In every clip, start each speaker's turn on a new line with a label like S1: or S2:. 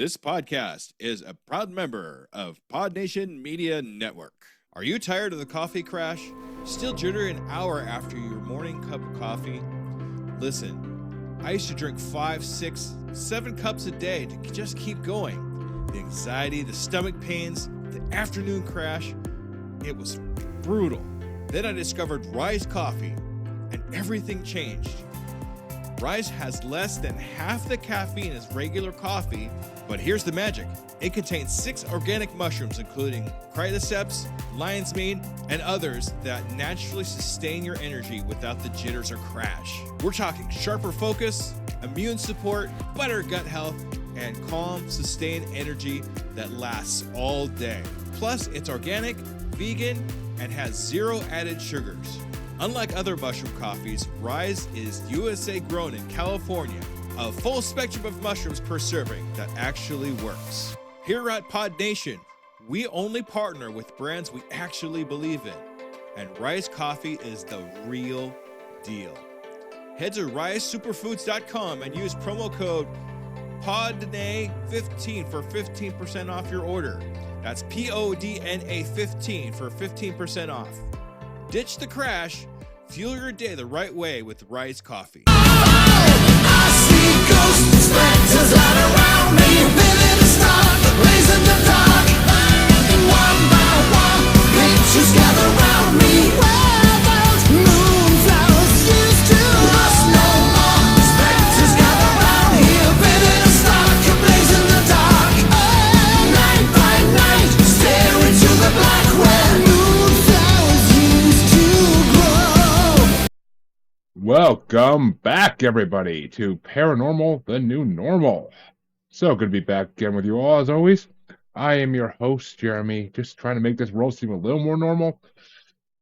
S1: This podcast is a proud member of Pod Nation Media Network. Are you tired of the coffee crash? Still jittery an hour after your morning cup of coffee? Listen, I used to drink 5, 6, 7 cups a day to just keep going. The anxiety, the stomach pains, the afternoon crash, it was brutal. Then I discovered Rise Coffee, and everything changed. Rise has less than half the caffeine as regular coffee, but here's the magic. It contains 6 organic mushrooms, including cordyceps, lion's mane, and others that naturally sustain your energy without the jitters or crash. We're talking sharper focus, immune support, better gut health, and calm, sustained energy that lasts all day. Plus, it's organic, vegan, and has 0 added sugars. Unlike other mushroom coffees, Rise is USA grown in California. A full spectrum of mushrooms per serving that actually works. Here at Pod Nation, we only partner with brands we actually believe in. And Rise Coffee is the real deal. Head to risesuperfoods.com and use promo code PODNA15 for 15% off your order. That's PODNA 15 for 15% off. Ditch the crash. Fuel your day the right way with Rise Coffee.
S2: I see ghosts, specters all around me, living in stock, blazing the dark. One by one, pictures gather around me. Where those moonflowers used to rust no more. Specters gather around here, living in stock, blazing the dark. Night by night, stare into the black where moonflowers used to grow.
S3: Welcome back, everybody, to Paranormal, the New Normal. So good to be back again with you all, as always. I am your host, Jeremy, just trying to make this world seem a little more normal.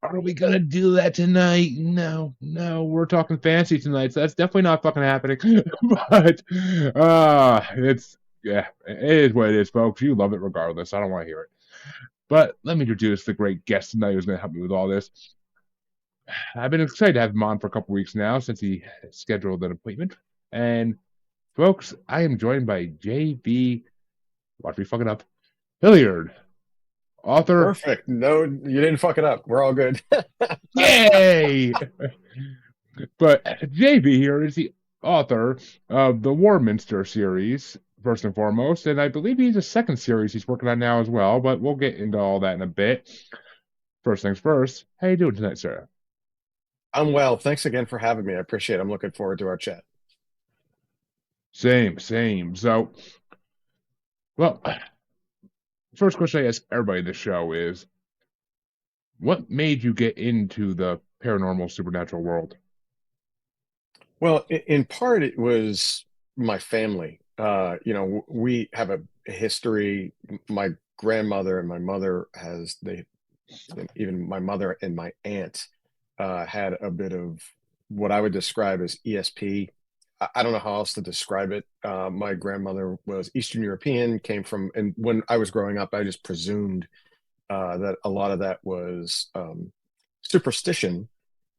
S3: Are we going to do that tonight? No, we're talking fantasy tonight, so that's definitely not fucking happening. But, it is what it is, folks. You love it regardless. I don't want to hear it. But let me introduce the great guest tonight who's going to help me with all this. I've been excited to have him on for a couple weeks now since he scheduled an appointment. And, folks, I am joined by J.B. Watch me fuck it up. Hilliard, author.
S4: Perfect. No, you didn't fuck it up. We're all good.
S3: Yay! But J.B. here is the author of the Warminster series, first and foremost. And I believe he's a second series he's working on now as well. But we'll get into all that in a bit. First things first, how you doing tonight, sir?
S4: I'm well. Thanks again for having me. I appreciate it. I'm looking forward to our chat.
S3: Same. So, well, first question I ask everybody in the show is, what made you get into the paranormal supernatural world?
S4: Well, in part, it was my family. We have a history. My grandmother and my mother even my mother and my aunt had a bit of what I would describe as ESP. I don't know how else to describe it. My grandmother was Eastern European, came from, and when I was growing up, I just presumed that a lot of that was superstition,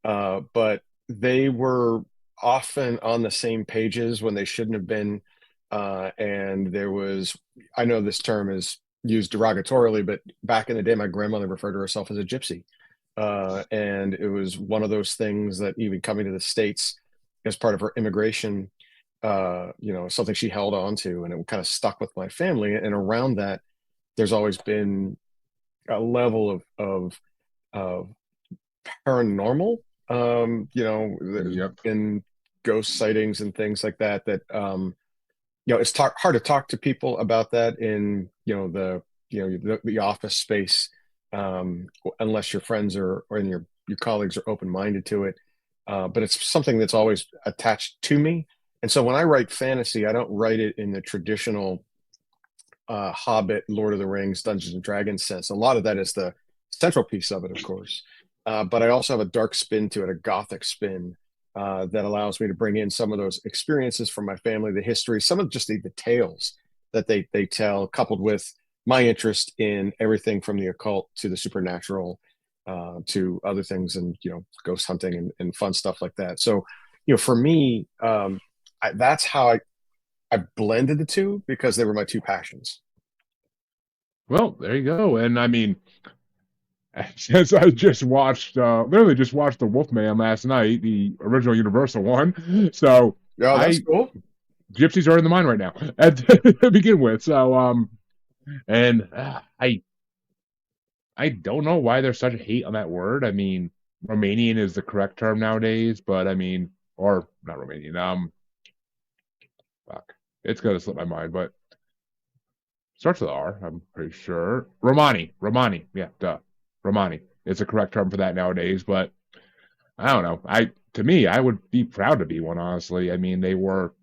S4: but they were often on the same pages when they shouldn't have been. And there was, I know this term is used derogatorily, but back in the day, my grandmother referred to herself as a gypsy. And it was one of those things that even coming to the States as part of her immigration, something she held on to, and it kind of stuck with my family. And around that, there's always been a level of paranormal, there's been ghost sightings and things like that, it's hard to talk to people about that in, the office space, unless your friends or your colleagues are open-minded to it. But it's something that's always attached to me. And so when I write fantasy, I don't write it in the traditional Hobbit, Lord of the Rings, Dungeons and Dragons sense. A lot of that is the central piece of it, of course. But I also have a dark spin to it, a gothic spin, that allows me to bring in some of those experiences from my family, the history, some of just the tales that they tell, coupled with my interest in everything from the occult to the supernatural, to other things, and ghost hunting and fun stuff like that. So for me, that's how I blended the two because they were my two passions.
S3: Well, there you go. And I mean, since I just watched, literally just watched The Wolfman last night, the original Universal one. So
S4: Oh, that's
S3: I
S4: cool.
S3: gypsies are in the mind right now to begin with. So and I don't know why there's such a hate on that word. I mean, Romanian is the correct term nowadays, but I mean, or not Romanian. Fuck, it's gonna slip my mind, but starts with R. I'm pretty sure. Romani. Yeah, duh. Romani. It's a correct term for that nowadays, but I don't know. To me, I would be proud to be one. Honestly, I mean, they were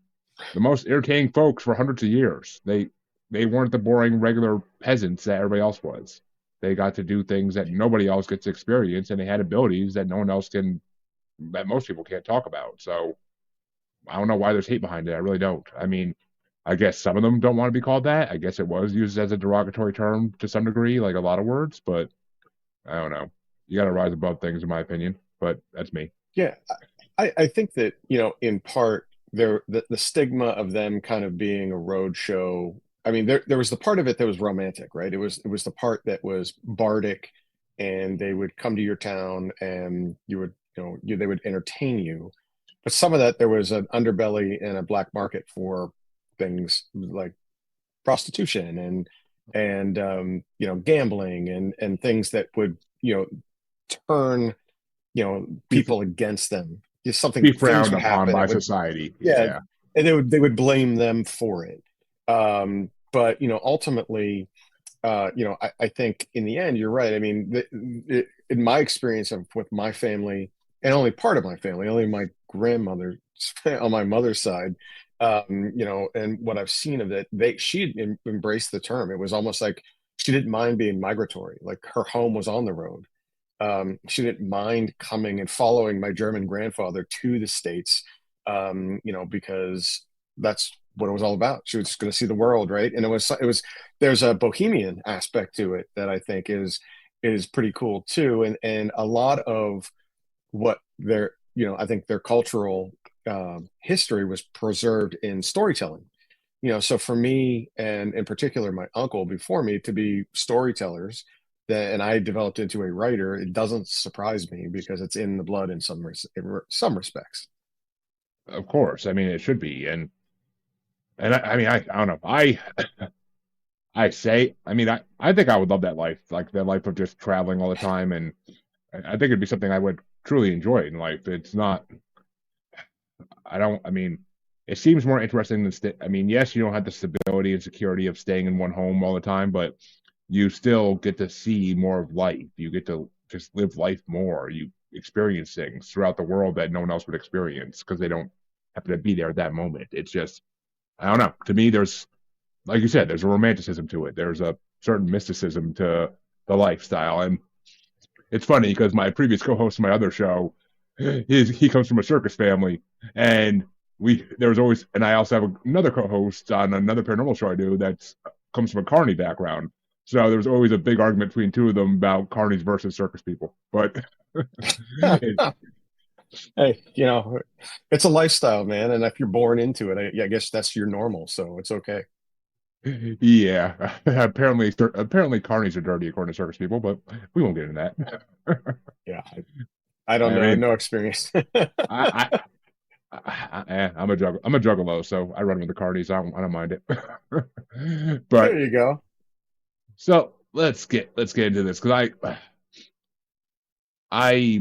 S3: the most entertaining folks for hundreds of years. They weren't the boring regular peasants that everybody else was. They got to do things that nobody else gets to experience, and they had abilities that no one else can, that most people can't talk about. So I don't know why there's hate behind it. I really don't. I mean, I guess some of them don't want to be called that. I guess it was used as a derogatory term to some degree, like a lot of words, but I don't know. You got to rise above things, in my opinion. But that's me.
S4: Yeah, I think that, in part, the stigma of them kind of being a road show. I mean, there was the part of it that was romantic, right? It was the part that was bardic, and they would come to your town, and you would, they would entertain you. But some of that, there was an underbelly and a black market for things like prostitution and gambling and things that would, turn,
S3: Be,
S4: people against them. Just something,
S3: be
S4: things
S3: frowned
S4: would
S3: upon
S4: happen.
S3: by
S4: It would,
S3: society.
S4: yeah,
S3: Yeah,
S4: and they would blame them for it. But ultimately, I think in the end, you're right. I mean, in my experience with my family, and only part of my family, only my grandmother on my mother's side, and what I've seen of it, she embraced the term. It was almost like she didn't mind being migratory. Like her home was on the road. She didn't mind coming and following my German grandfather to the States, because that's what it was all about. She was just going to see the world, right? And there's a bohemian aspect to it that I think is pretty cool too. And a lot of what I think their cultural history was preserved in storytelling. So for me, and in particular my uncle before me, to be storytellers, and I developed into a writer, it doesn't surprise me because it's in the blood in some respects.
S3: of course. I mean, it should be. And I mean, I don't know. I mean, I think I would love that life, like that life of just traveling all the time. And I think it'd be something I would truly enjoy in life. It's not, I mean, it seems more interesting than, I mean, yes, you don't have the stability and security of staying in one home all the time, but you still get to see more of life. You get to just live life more. You experience things throughout the world that no one else would experience because they don't happen to be there at that moment. It's just, I don't know. To me, there's, like you said, there's a romanticism to it. There's a certain mysticism to the lifestyle. And it's funny because my previous co-host of my other show, he comes from a circus family, and there was always, and I also have another co-host on another paranormal show I do that comes from a carny background. So there was always a big argument between two of them about carnies versus circus people. But it,
S4: Hey, it's a lifestyle, man. And if you're born into it, I guess that's your normal. So it's okay.
S3: yeah, apparently carnies are dirty according to circus people, but we won't get into that.
S4: Yeah. I don't
S3: I
S4: know. I have
S3: mean,
S4: no experience.
S3: I, I'm a juggalo, so I run with the carnies. I don't mind it. But
S4: There you go.
S3: so let's get into this because I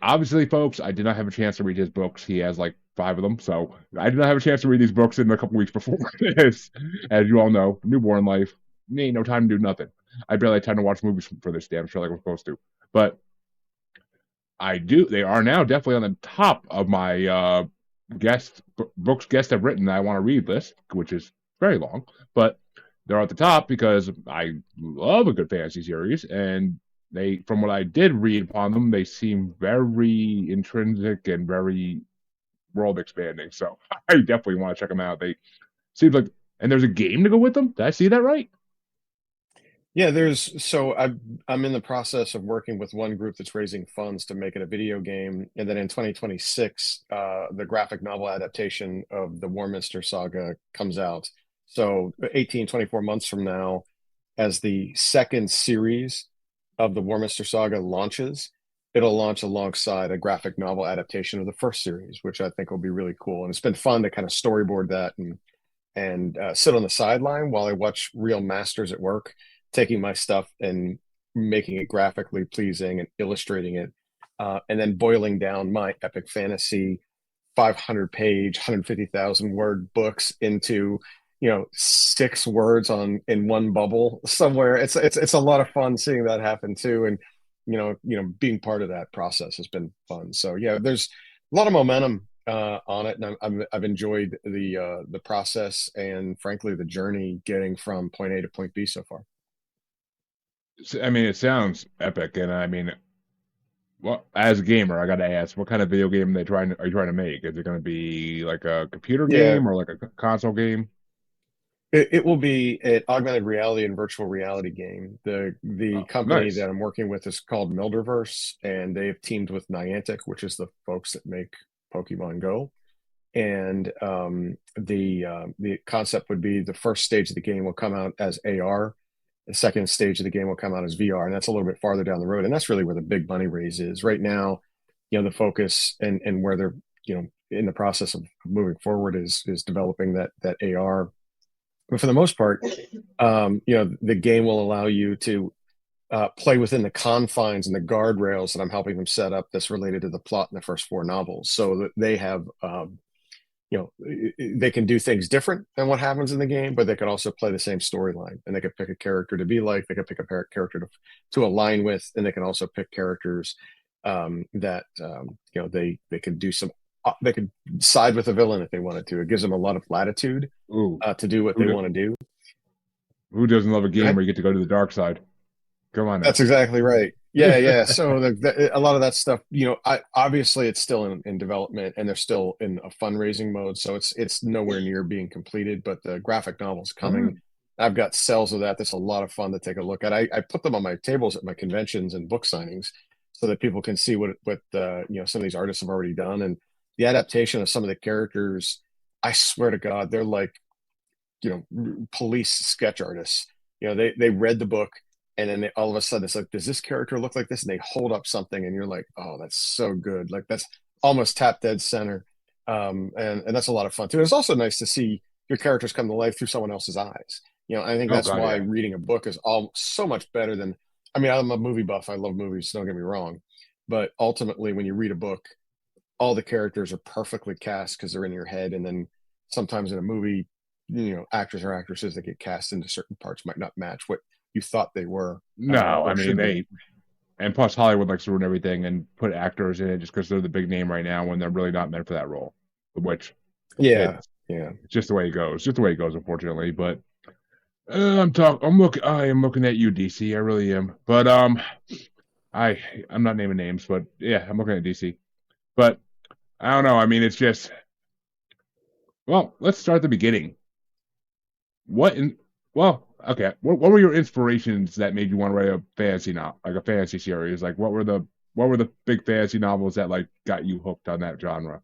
S3: obviously, folks, I did not have a chance to read his books. He has like 5 of them, so I did not have a chance to read these books in a couple weeks before this. As you all know, newborn life, me ain't no time to do nothing. I barely had time to watch movies for this damn show like I'm supposed to. But I do. They are now definitely on the top of my books guests have written that I want to read list, which is very long, but they're at the top because I love a good fantasy series, and from what I did read upon them, they seem very intrinsic and very world expanding. So I definitely want to check them out. They seem like, and there's a game to go with them. Did I see that right?
S4: Yeah, I'm in the process of working with one group that's raising funds to make it a video game, and then in 2026, the graphic novel adaptation of the Warminster saga comes out. So 18, 24 months from now, as the second series of the Warminster saga launches, it'll launch alongside a graphic novel adaptation of the first series, which I think will be really cool. And it's been fun to kind of storyboard that and sit on the sideline while I watch real masters at work, taking my stuff and making it graphically pleasing and illustrating it, and then boiling down my epic fantasy 500-page, 150,000 word books into 6 words on in one bubble somewhere. It's a lot of fun seeing that happen too, and being part of that process has been fun. So yeah, there's a lot of momentum on it, and I've enjoyed the process and frankly the journey getting from point A to point B so far.
S3: I mean, it sounds epic, and I mean, well, as a gamer, I gotta ask, what kind of video game are you trying to make? Is it going to be like a computer
S4: Yeah,
S3: game or like a console game?
S4: it will be an augmented reality and virtual reality game. The
S3: Oh,
S4: company
S3: nice.
S4: that I'm working with is called Milderverse, and they've teamed with Niantic, which is the folks that make Pokemon Go. And the concept would be the first stage of the game will come out as AR. The second stage of the game will come out as VR, and that's a little bit farther down the road. And that's really where the big money raise is right now. The focus and where they're in the process of moving forward is developing that AR. But for the most part, the game will allow you to play within the confines and the guardrails that I'm helping them set up. That's related to the plot in the first 4 novels, so that they have they can do things different than what happens in the game, but they could also play the same storyline, and they could pick a character to be like, they could pick a character to align with, and they can also pick characters that they could do some they could side with the villain if they wanted to. It gives them a lot of latitude
S3: Ooh,
S4: to do what
S3: who
S4: they
S3: do,
S4: want to do.
S3: who doesn't love a game
S4: Right?
S3: where you get to go to the dark side? Come on now.
S4: That's exactly right. Yeah, yeah. So a lot of that stuff, obviously it's still in development, and they're still in a fundraising mode. So it's nowhere near being completed, but the graphic novel's coming.
S3: Mm.
S4: I've got cells of that. That's a lot of fun to take a look at. I put them on my tables at my conventions and book signings so that people can see what some of these artists have already done. And the adaptation of some of the characters, I swear to God, they're like, police sketch artists. They read the book, and then all of a sudden it's like, does this character look like this? And they hold up something, and you're like, oh, that's so good. Like, that's almost tap dead center. And that's a lot of fun too. It's also nice to see your characters come to life through someone else's eyes. I think
S3: Oh
S4: that's
S3: God,
S4: why
S3: yeah.
S4: reading a book is all so much better than, I mean, I'm a movie buff. I love movies. Don't get me wrong. But ultimately, when you read a book, all the characters are perfectly cast because they're in your head. And then sometimes in a movie, actors or actresses that get cast into certain parts might not match what you thought they were,
S3: No, I
S4: or
S3: mean
S4: should be.
S3: and plus Hollywood likes to ruin everything and put actors in it just because they're the big name right now when they're really not meant for that role. Which
S4: Yeah,
S3: it's
S4: yeah.
S3: just the way it goes. Just the way it goes, unfortunately. But I am looking at you, DC. I really am. But I I'm not naming names, but yeah, I'm looking at DC. But I don't know. I mean, it's just, well, let's start at the beginning. What in Well, okay. What were your inspirations that made you want to write a fantasy novel, like a fantasy series? Like what were the big fantasy novels that like got you hooked on that genre?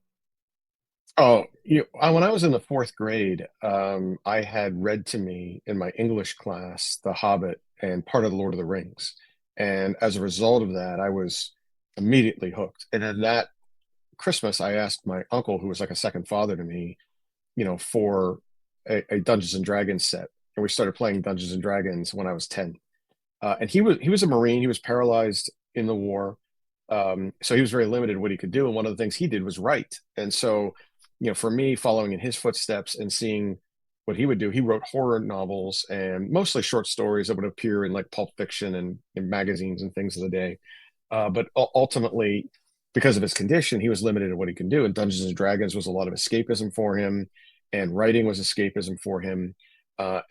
S4: Oh, when I was in the fourth grade, I had read to me in my English class The Hobbit and part of the Lord of the Rings. And as a result of that, I was immediately hooked. And then that Christmas, I asked my uncle, who was like a second father to me, for a Dungeons and Dragons set. And we started playing Dungeons and Dragons when I was 10. And he was a Marine. He was paralyzed in the war. So he was very limited in what he could do. And one of the things he did was write. And so, for me, following in his footsteps and seeing what he would do, he wrote horror novels and mostly short stories that would appear in like Pulp Fiction and in magazines and things of the day. But ultimately, because of his condition, he was limited in what he can do. And Dungeons and Dragons was a lot of escapism for him, and writing was escapism for him.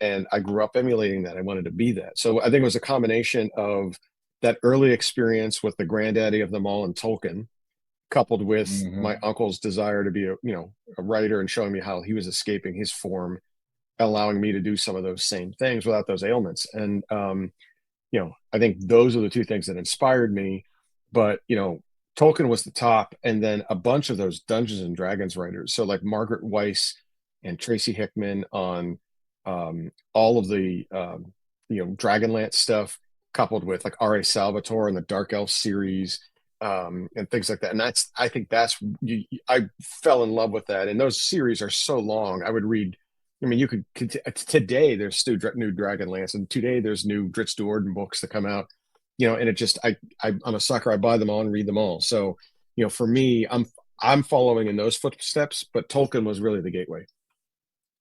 S4: And I grew up emulating that. I wanted to be that. So I think it was a combination of that early experience with the granddaddy of them all in Tolkien, coupled with my
S3: Hmm.
S4: uncle's desire to be a writer and showing me how he was escaping his form, allowing me to do some of those same things without those ailments. And I think those are the two things that inspired me. But Tolkien was the top, and then a bunch of those Dungeons and Dragons writers. So like Margaret Weiss and Tracy Hickman on all of the Dragonlance stuff, coupled with like R.A. Salvatore and the Dark Elf series, and things like that. And I think I fell in love with that. And those series are so long. I would read. I mean, you could today. There's new Dragonlance, and today there's new Dritz Do'Urden books that come out. And it just I'm a sucker. I buy them all and read them all. So for me, I'm following in those footsteps. But Tolkien was really the gateway.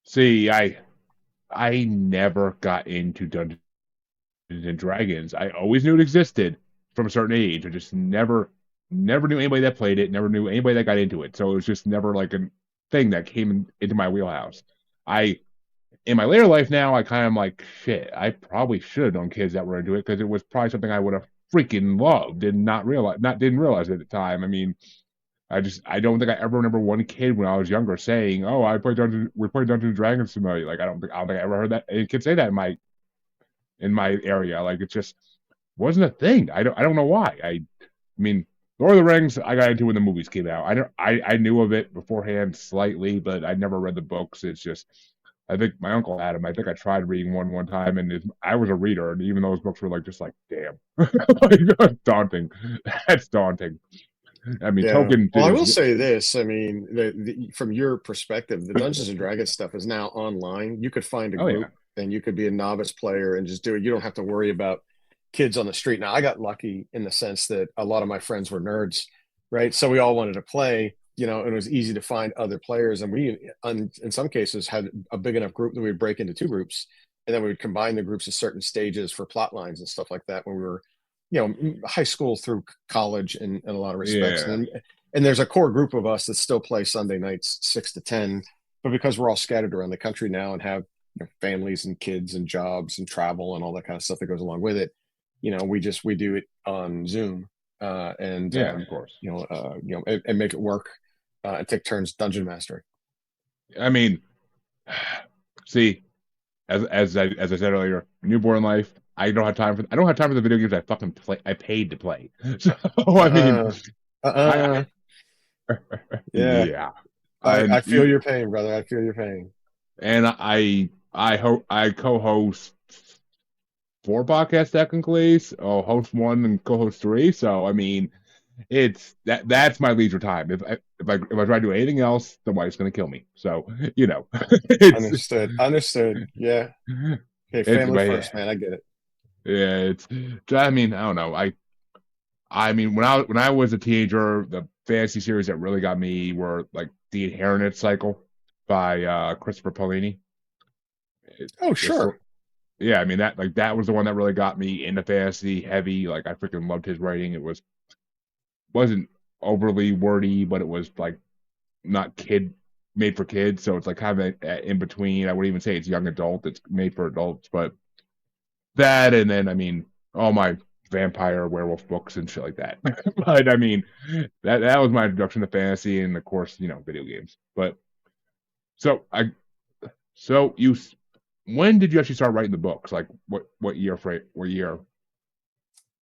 S3: See, I never got into Dungeons and Dragons. I always knew it existed from a certain age. I just never knew anybody that played it, never knew anybody that got into it. So it was just never like a thing that came into my wheelhouse. In my later life now, I kind of like, shit, I probably should have known kids that were into it, because it was probably something I would have freaking loved and didn't realize at the time. I mean, I don't think I ever remember one kid when I was younger saying, "Oh, we played Dungeons and Dragons tonight." Like I don't think I ever heard that any kid say that in my area. Like it just wasn't a thing. I don't know why. I mean, Lord of the Rings I got into when the movies came out. I knew of it beforehand slightly, but I never read the books. It's just, I think my uncle had them. I think I tried reading one time, and I was a reader, and even those books were like just like, damn, like, daunting. That's daunting. I mean,
S4: Yeah.
S3: Tolkien.
S4: Well, I will say this. I mean, from your perspective, the Dungeons and Dragons stuff is now online. You could find a group and you could be a novice player and just do it. You don't have to worry about kids on the street. Now, I got lucky in the sense that a lot of my friends were nerds, right? So we all wanted to play, and it was easy to find other players. And we, in some cases, had a big enough group that we would break into two groups, and then we would combine the groups at certain stages for plot lines and stuff like that when we were high school through college in a lot of respects.
S3: Yeah.
S4: And there's a core group of us that still play Sunday nights 6 to 10, but because we're all scattered around the country now and have families and kids and jobs and travel and all that kind of stuff that goes along with it, we do it on Zoom, and
S3: of course,
S4: and make it work, and take turns dungeon mastering.
S3: I mean, see, as I said earlier, newborn life. I don't have time for the video games I fucking play. I paid to play. So I mean,
S4: yeah. I feel your pain, brother. I feel your pain.
S3: And I co-host 4 podcasts technically. So host 1 and co-host 3. So I mean, that's my leisure time. If I try to do anything else, the wife's gonna kill me. So
S4: Understood. Yeah. Okay, family first, man. I get it.
S3: Yeah, I mean, I don't know. I mean, when I was a teenager, the fantasy series that really got me were like The Inheritance Cycle by Christopher Paolini.
S4: Oh, sure.
S3: Yeah, I mean that was the one that really got me into fantasy heavy. Like I freaking loved his writing. It wasn't overly wordy, but it was like not made for kids, so it's like kind of in between. I wouldn't even say it's young adult. It's made for adults, but that, and then I mean all my vampire werewolf books and shit like that. But I mean that was my introduction to fantasy, and of course video games. But when did you actually start writing the books? Like what year? What year?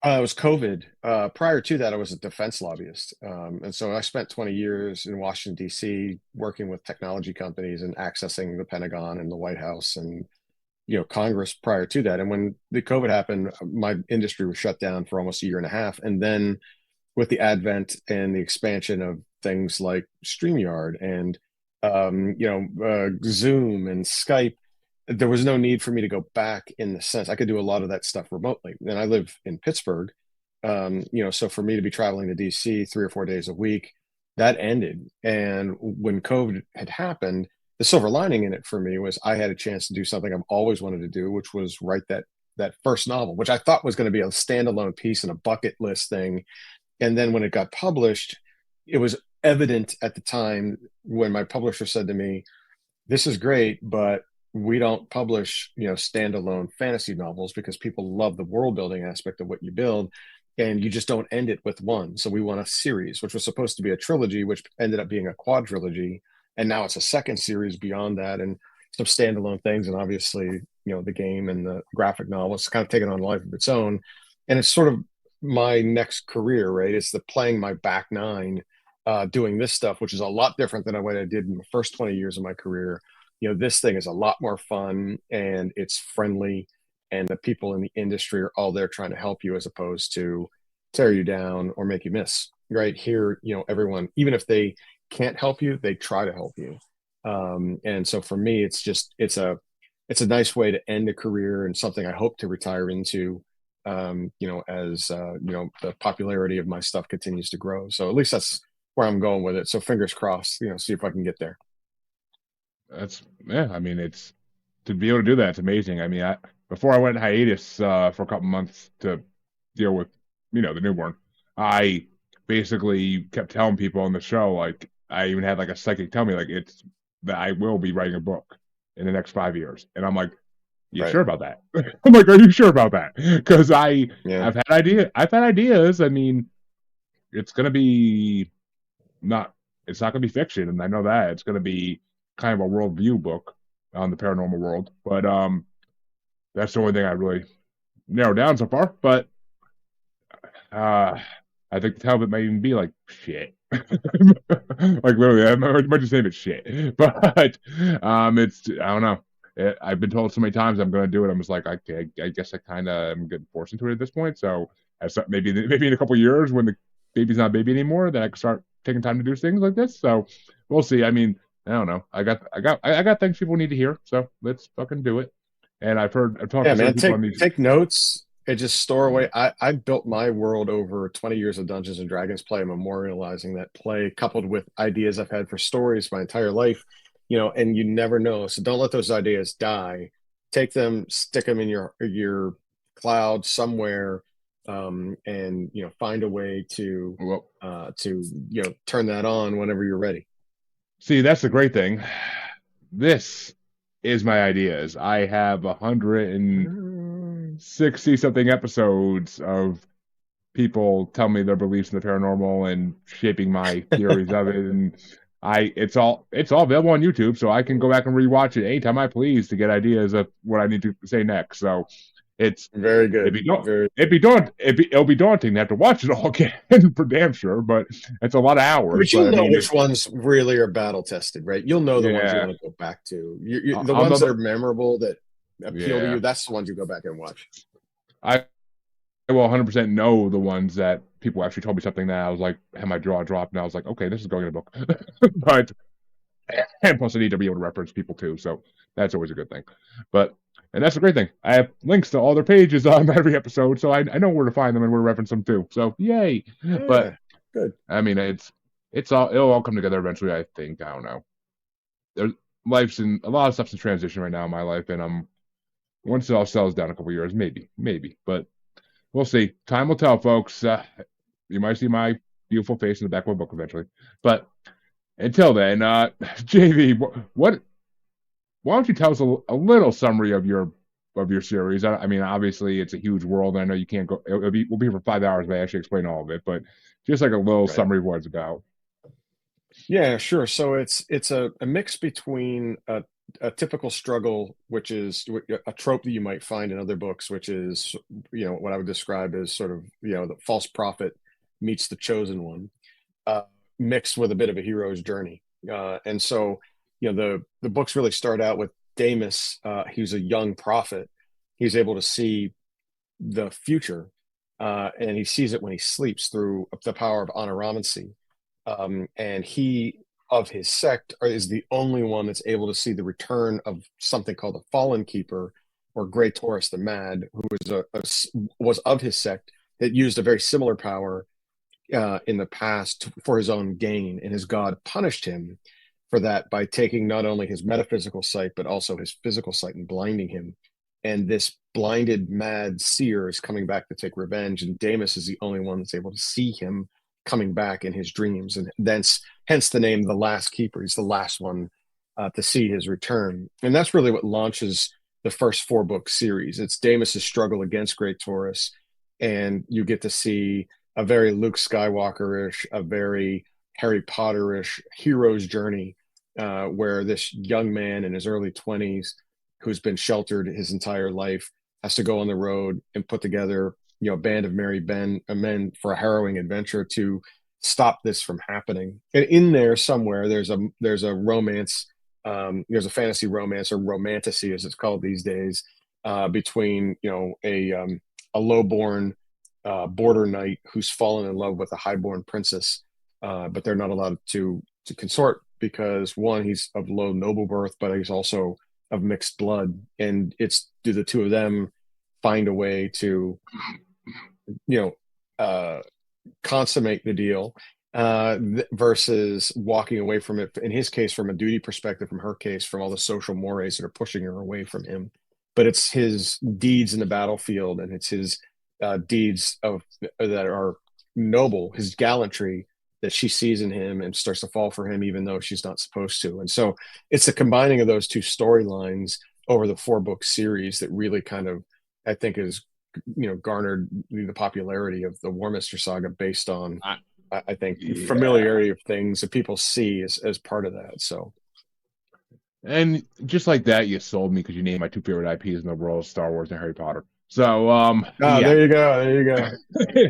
S4: It was COVID. Prior to that, I was a defense lobbyist, and so I spent 20 years in Washington D.C. working with technology companies and accessing the Pentagon and the White House and Congress prior to that. And when the COVID happened, my industry was shut down for almost a year and a half. And then with the advent and the expansion of things like StreamYard and Zoom and Skype, there was no need for me to go back in the sense I could do a lot of that stuff remotely. And I live in Pittsburgh, so for me to be traveling to DC 3 or 4 days a week, that ended. And when COVID had happened, the silver lining in it for me was I had a chance to do something I've always wanted to do, which was write that first novel, which I thought was going to be a standalone piece and a bucket list thing. And then when it got published, it was evident at the time when my publisher said to me, "This is great, but we don't publish, standalone fantasy novels because people love the world building aspect of what you build, and you just don't end it with one. So we want a series," which was supposed to be a trilogy, which ended up being a quadrilogy. And now it's a second series beyond that and some standalone things. And obviously, the game and the graphic novel. It's kind of taken on a life of its own, and it's sort of my next career, right? It's the playing my back nine, doing this stuff, which is a lot different than what I did in the first 20 years of my career. This thing is a lot more fun, and it's friendly, and the people in the industry are all there trying to help you as opposed to tear you down or make you miss. Right here, everyone, even if they can't help you, they try to help you. And so for me, it's a nice way to end a career and something I hope to retire into. As the popularity of my stuff continues to grow. So at least that's where I'm going with it. So fingers crossed, see if I can get there.
S3: I mean, it's to be able to do that. It's amazing. I mean, before I went hiatus for a couple months to deal with, the newborn, I basically kept telling people on the show, like I even had like a psychic tell me like it's that I will be writing a book in the next 5 years, and I'm like, you
S4: Right.
S3: sure about that? I'm like, are you sure about that? Because
S4: Yeah.
S3: I've had ideas. I mean, it's gonna be it's not gonna be fiction, and I know that it's gonna be kind of a worldview book on the paranormal world. But that's the only thing I really narrowed down so far. But I think the title of it might even be like shit. Like literally, I might just name it shit. But it's I don't know. I've been told so many times I'm going to do it. I'm just like, okay, I guess I kind of am getting forced into it at this point. So maybe in a couple of years when the baby's not a baby anymore, then I can start taking time to do things like this. So we'll see. I mean, I don't know. I got things people need to hear. So let's fucking do it. And I've talked to some people on these.
S4: Take notes and just store away. I built my world over 20 years of Dungeons and Dragons play, memorializing that play coupled with ideas I've had for stories my entire life, and you never know. So don't let those ideas die. Take them, stick them in your cloud somewhere, and find a way to turn that on whenever you're ready.
S3: See, that's the great thing. This is my ideas. I have 160 something episodes of people tell me their beliefs in the paranormal and shaping my theories of it, and it's all available on YouTube, so I can go back and rewatch it anytime I please to get ideas of what I need to say next. So it's
S4: very good.
S3: It'll be daunting to have to watch it all again for damn sure, but it's a lot of hours.
S4: But you'll know which ones really are battle tested, right? You'll know the ones you want to go back to. The ones that are memorable that appeal to you. That's the ones you go back and watch.
S3: I will 100% know the ones that people actually told me something that I was like, had my jaw dropped, and I was like, okay, this is going in a book. But and plus I need to be able to reference people too, so that's always a good thing. And that's a great thing. I have links to all their pages on every episode, so I know where to find them and where to reference them too. So yay! Yeah, but
S4: good.
S3: I mean, it'll all come together eventually. I think. I don't know. Life's in a lot of stuff's in transition right now in my life, and once it all settles down a couple years, maybe, but we'll see. Time will tell, folks. You might see my beautiful face in the back of my book eventually, but until then, JV, why don't you tell us a little summary of your series? I mean, obviously it's a huge world, and I know you can't go. We'll be here for 5 hours, but I actually explain all of it. But just like a little summary of what it's about.
S4: Yeah, sure. So it's a mix between a typical struggle, which is a trope that you might find in other books, which is what I would describe as sort of the false prophet meets the chosen one, mixed with a bit of a hero's journey. And so the books really start out with Damus. He's a young prophet. He's able to see the future, and he sees it when he sleeps through the power of onomancy. And he of his sect is the only one that's able to see the return of something called the Fallen Keeper, or Grey Taurus the Mad, who was of his sect, that used a very similar power in the past for his own gain, and his god punished him for that by taking not only his metaphysical sight but also his physical sight and blinding him. And this blinded mad seer is coming back to take revenge, and Damus is the only one that's able to see him coming back in his dreams, and hence the name The Last Keeper. He's the last one to see his return, and that's really what launches the first 4-book series. It's Damus's struggle against Grey Taurus, and you get to see a very Luke Skywalker-ish, a very Harry Potter-ish hero's journey, where this young man in his early 20s who's been sheltered his entire life, has to go on the road and put together, a band of merry men for a harrowing adventure to stop this from happening. And in there somewhere, there's a romance, there's a fantasy romance, or romantasy as it's called these days, between a lowborn border knight who's fallen in love with a highborn princess, but they're not allowed to consort because, one, he's of low noble birth, but he's also of mixed blood, and it's do the two of them find a way to consummate the deal, versus walking away from it, in his case from a duty perspective, from her case from all the social mores that are pushing her away from him. But it's his deeds in the battlefield, and it's his deeds that are noble, his gallantry, that she sees in him and starts to fall for him even though she's not supposed to. And so it's the combining of those two storylines over the 4-book series that really kind of, I think, is garnered the popularity of the Warminster saga, based on I think familiarity of things that people see as part of that. So,
S3: and just like that, you sold me because you named my 2 favorite IPs in the world, Star Wars and Harry Potter. So
S4: there you go.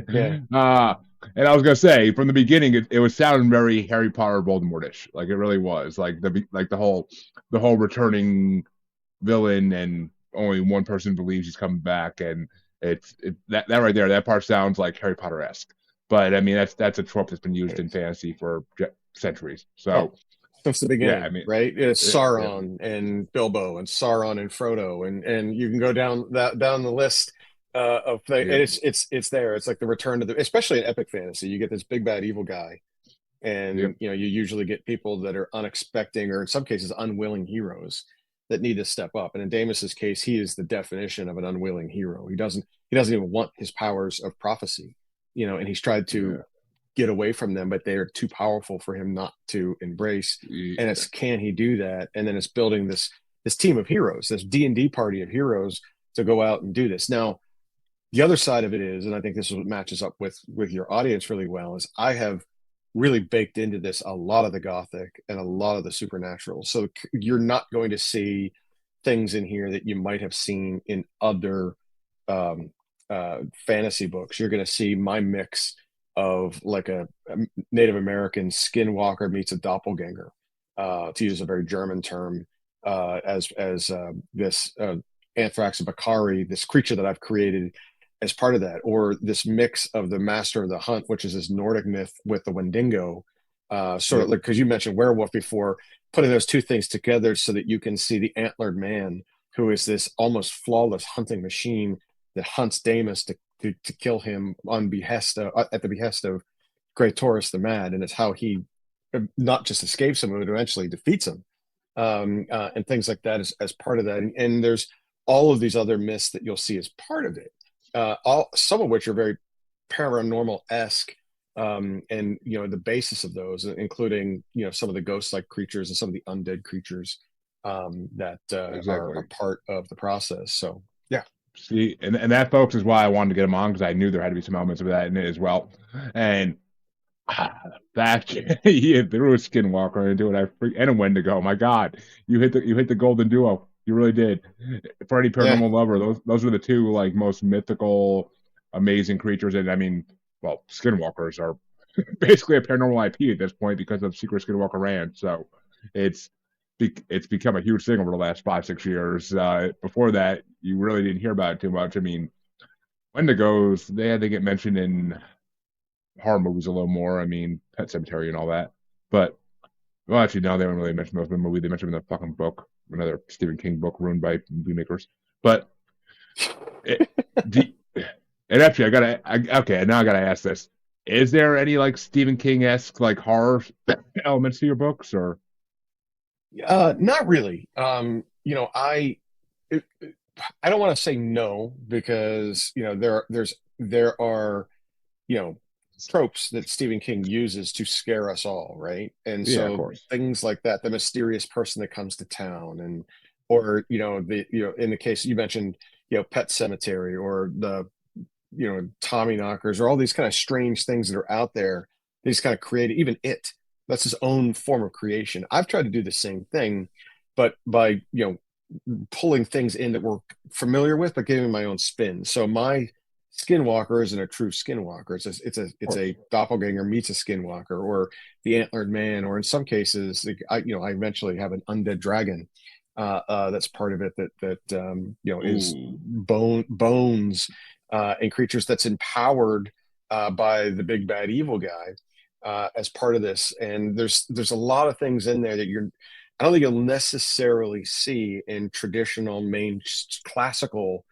S3: Yeah. And I was gonna say, from the beginning, it was sounding very Harry Potter Voldemort-ish. Like, it really was. Like the whole returning villain, and only one person believes he's coming back, and that right there, that part sounds like Harry Potter-esque. But I mean, that's a trope that's been used in fantasy for centuries. So
S4: since the beginning, right? It's Sauron and Bilbo, and Sauron and Frodo, and you can go down the list of things. And it's there. It's like the return to especially in epic fantasy, you get this big bad evil guy, and you usually get people that are unexpected, or in some cases unwilling heroes that need to step up. And in Damas's case, he is the definition of an unwilling hero. He doesn't even want his powers of prophecy, and he's tried to get away from them, but they are too powerful for him not to embrace. And it's, can he do that? And then it's building this team of heroes, this D&D party of heroes to go out and do this. Now, the other side of it is, and I think this is what matches up with your audience really well, is I have really baked into this a lot of the Gothic and a lot of the supernatural. So you're not going to see things in here that you might have seen in other fantasy books. You're going to see my mix of like a Native American skinwalker meets a doppelganger, to use a very German term, as this Anthrax Bakari, this creature that I've created as part of that, or this mix of the Master of the Hunt, which is this Nordic myth, with the Wendigo, sort of like, because you mentioned werewolf before, putting those two things together so that you can see the antlered man, who is this almost flawless hunting machine that hunts Damas to kill him at the behest of Great Taurus the Mad, and it's how he not just escapes him, but eventually defeats him, and things like that as part of that. And there's all of these other myths that you'll see as part of it, some of which are very paranormal-esque, and the basis of those, including some of the ghost-like creatures and some of the undead creatures that are a part of the process. So yeah.
S3: See, and that, folks, is why I wanted to get him on, because I knew there had to be some elements of that in it as well. And that he threw a Skinwalker into it, and a Wendigo. My God, you hit the golden duo. You really did. For any paranormal lover, those are the two most mythical, amazing creatures. And I mean, well, Skinwalkers are basically a paranormal IP at this point because of Secret Skinwalker Ranch. So it's become a huge thing over the last 5-6 years. Before that, you really didn't hear about it too much. I mean, Wendigos, they had to get mentioned in horror movies a little more. I mean, Pet Sematary and all that. But, well, actually, no, they don't really mention those in the movie. They mention them in the fucking book, another Stephen King book ruined by movie makers. But, and actually, now I gotta ask this. Is there any, Stephen King-esque, horror elements to your books, or?
S4: Not really. I don't want to say no, because there are tropes that Stephen King uses to scare us all, right? And so things like that, the mysterious person that comes to town, or in the case you mentioned, Pet Cemetery, or the Tommy knockers, or all these kind of strange things that are out there. These kind of created, even that's his own form of creation. I've tried to do the same thing, but by pulling things in that we're familiar with, but giving my own spin. So my Skinwalker isn't a true Skinwalker. It's a doppelganger meets a Skinwalker, or the antlered man, or in some cases, I eventually have an undead dragon. That's part of it. That is
S3: Ooh.
S4: bones and creatures that's empowered by the big bad evil guy as part of this. And there's a lot of things in there that I don't think you'll necessarily see in traditional main classical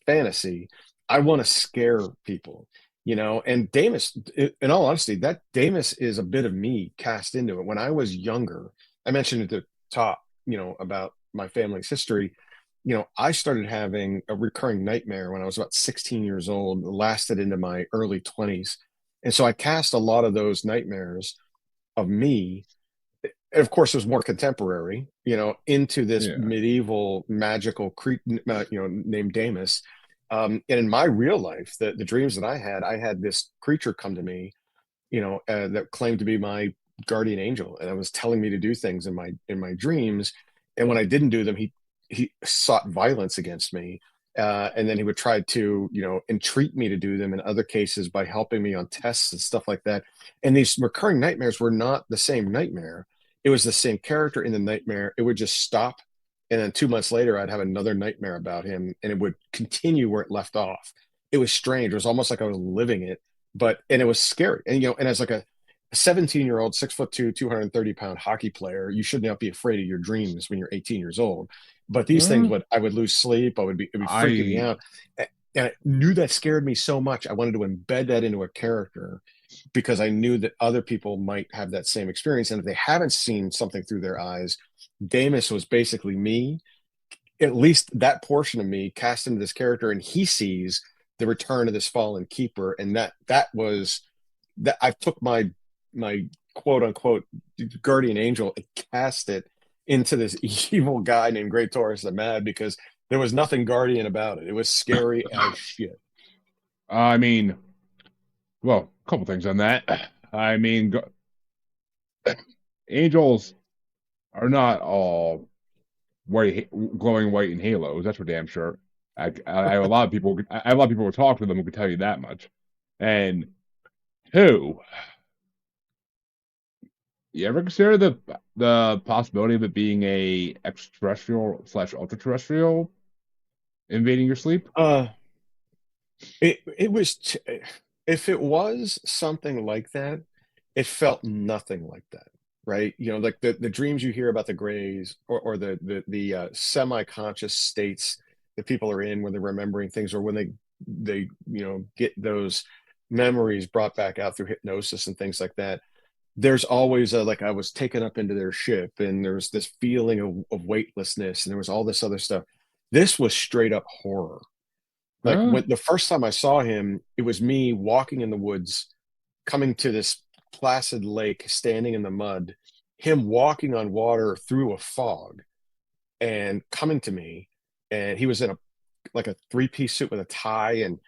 S4: fantasy. I want to scare people, and Damus, in all honesty, that Damus is a bit of me cast into it. When I was younger, I mentioned at the top, about my family's history. I started having a recurring nightmare when I was about 16 years old, lasted into my early 20s. And so I cast a lot of those nightmares of me. And of course, it was more contemporary, into this
S3: Yeah.
S4: medieval magical named Damus. And in my real life, the dreams that I had this creature come to me, that claimed to be my guardian angel, and it was telling me to do things in my dreams. And when I didn't do them, he sought violence against me. And then he would try to, entreat me to do them in other cases by helping me on tests and stuff like that. And these recurring nightmares were not the same nightmare. It was the same character in the nightmare. It would just stop. And then 2 months later, I'd have another nightmare about him, and it would continue where it left off. It was strange. It was almost like I was living it, and it was scary. And, and as like a 17-year-old, 6'2", 230-pound hockey player, you should not be afraid of your dreams when you're 18 years old. But these things I would lose sleep. It'd be freaking me out. And I knew that scared me so much. I wanted to embed that into a character because I knew that other people might have that same experience. And if they haven't seen something through their eyes, Damus was basically me, at least that portion of me cast into this character, and he sees the return of this fallen keeper. And that was that I took my quote unquote guardian angel and cast it into this evil guy named Great Taurus the Mad, because there was nothing guardian about it. It was scary as shit.
S3: I mean, well, a couple things on that. I mean, angels are not all white, glowing white in halos. That's for damn sure. I have a lot of people. I have a lot of people who talk to them who can tell you that much. And two, you ever consider the possibility of it being a extraterrestrial / ultra-terrestrial invading your sleep?
S4: It was if it was something like that, it felt nothing like that, right? Like the dreams you hear about the grays, or the semi-conscious states that people are in when they're remembering things, or when they get those memories brought back out through hypnosis and things like that. There's always like I was taken up into their ship, and there was this feeling of weightlessness, and there was all this other stuff. This was straight up horror. Like when the first time I saw him, it was me walking in the woods, coming to this placid lake, standing in the mud, him walking on water through a fog and coming to me. And he was in a 3-piece suit with a tie, and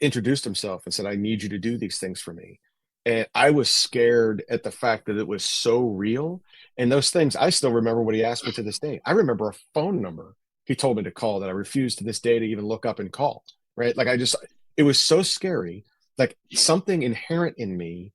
S4: introduced himself and said, "I need you to do these things for me." And I was scared at the fact that it was so real. And those things, I still remember what he asked me to this day. I remember a phone number he told me to call that I refused to this day to even look up and call, right? Like it was so scary. Like something inherent in me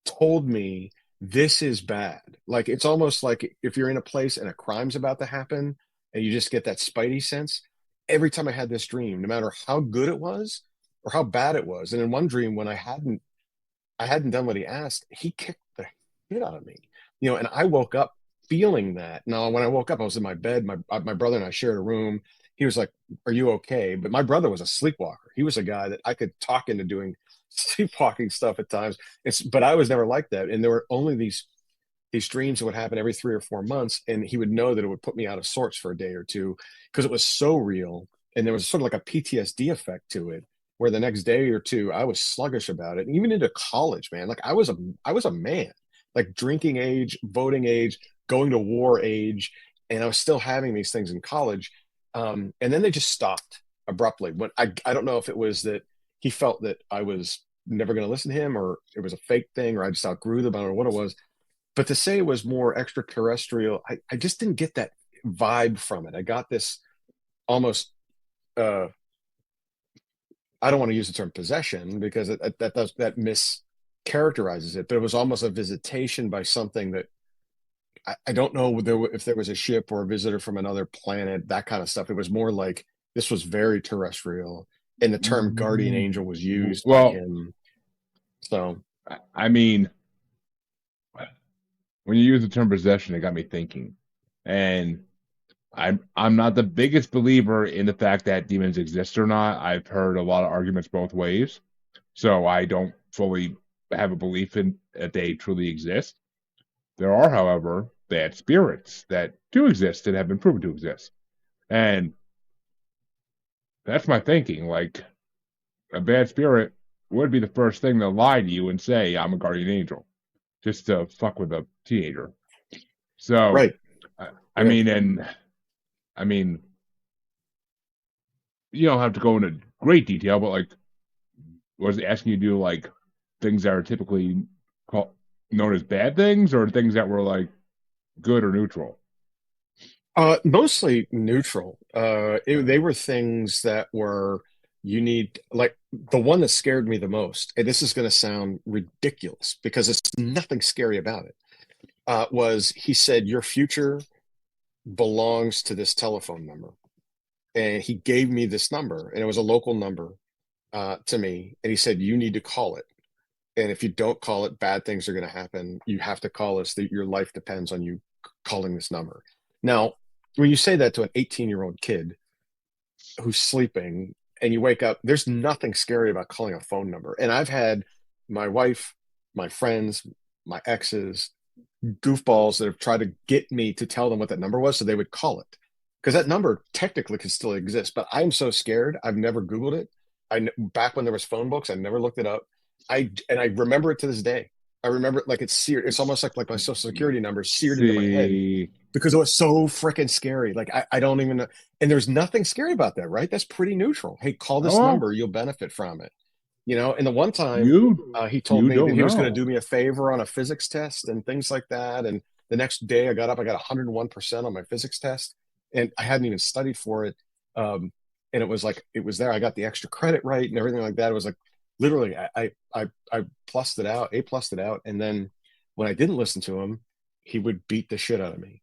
S4: told me this is bad. Like it's almost like if you're in a place and a crime's about to happen and you just get that spidey sense. Every time I had this dream, no matter how good it was or how bad it was. And in one dream, when I hadn't done what he asked, he kicked the shit out of me, and I woke up feeling that. Now, when I woke up, I was in my bed. My brother and I shared a room. He was like, "Are you okay?" But my brother was a sleepwalker. He was a guy that I could talk into doing sleepwalking stuff at times. But I was never like that. And there were only these dreams that would happen every 3 or 4 months. And he would know that it would put me out of sorts for a day or two because it was so real. And there was sort of like a PTSD effect to it, where the next day or two I was sluggish about it. And even into college, man, like I was a man, like drinking age, voting age, going to war age, and I was still having these things in college. And then they just stopped abruptly. But I don't know if it was that he felt that I was never going to listen to him, or it was a fake thing, or I just outgrew them. I don't know what it was. But to say it was more extraterrestrial, I just didn't get that vibe from it. I got this almost, I don't want to use the term possession because that mischaracterizes it, but it was almost a visitation by something that I don't know if there was a ship or a visitor from another planet, that kind of stuff. It was more like this was very terrestrial, and the term guardian angel was used by him. So,
S3: I mean, when you use the term possession, it got me thinking, and I'm not the biggest believer in the fact that demons exist or not. I've heard a lot of arguments both ways, so I don't fully have a belief in that they truly exist. There are, however, bad spirits that do exist and have been proven to exist, and that's my thinking. Like, a bad spirit would be the first thing to lie to you and say, "I'm a guardian angel," just to fuck with a teenager. So,
S4: right.
S3: I mean, you don't have to go into great detail, but like, was it asking you to do like things that are typically known as bad things, or things that were like good or neutral?
S4: Mostly neutral. They were things that were like the one that scared me the most, and this is going to sound ridiculous because it's nothing scary about it, was he said, your future belongs to this telephone number. And he gave me this number, and it was a local number to me. And he said, you need to call it. And if you don't call it, bad things are going to happen. You have to call us. That your life depends on you calling this number. Now, when you say that to an 18-year-old kid who's sleeping and you wake up, there's nothing scary about calling a phone number. And I've had my wife, my friends, my exes, goofballs that have tried to get me to tell them what that number was so they would call it. Because that number technically could still exist, but I'm so scared. I've never Googled it. Back when there was phone books, I never looked it up. I remember it to this day. I remember it like it's seared. It's almost like my social security number seared into my head because it was so freaking scary. Like I don't even know. And there's nothing scary about that, right? That's pretty neutral. Hey, call this number. You'll benefit from it. You know, and the one time he told me that he was going to do me a favor on a physics test and things like that. And the next day I got up, I got 101% on my physics test. And I hadn't even studied for it. And it was like, it was there. I got the extra credit right and everything like that. It was like, literally, I plussed it out, A+'d it out. And then when I didn't listen to him, he would beat the shit out of me.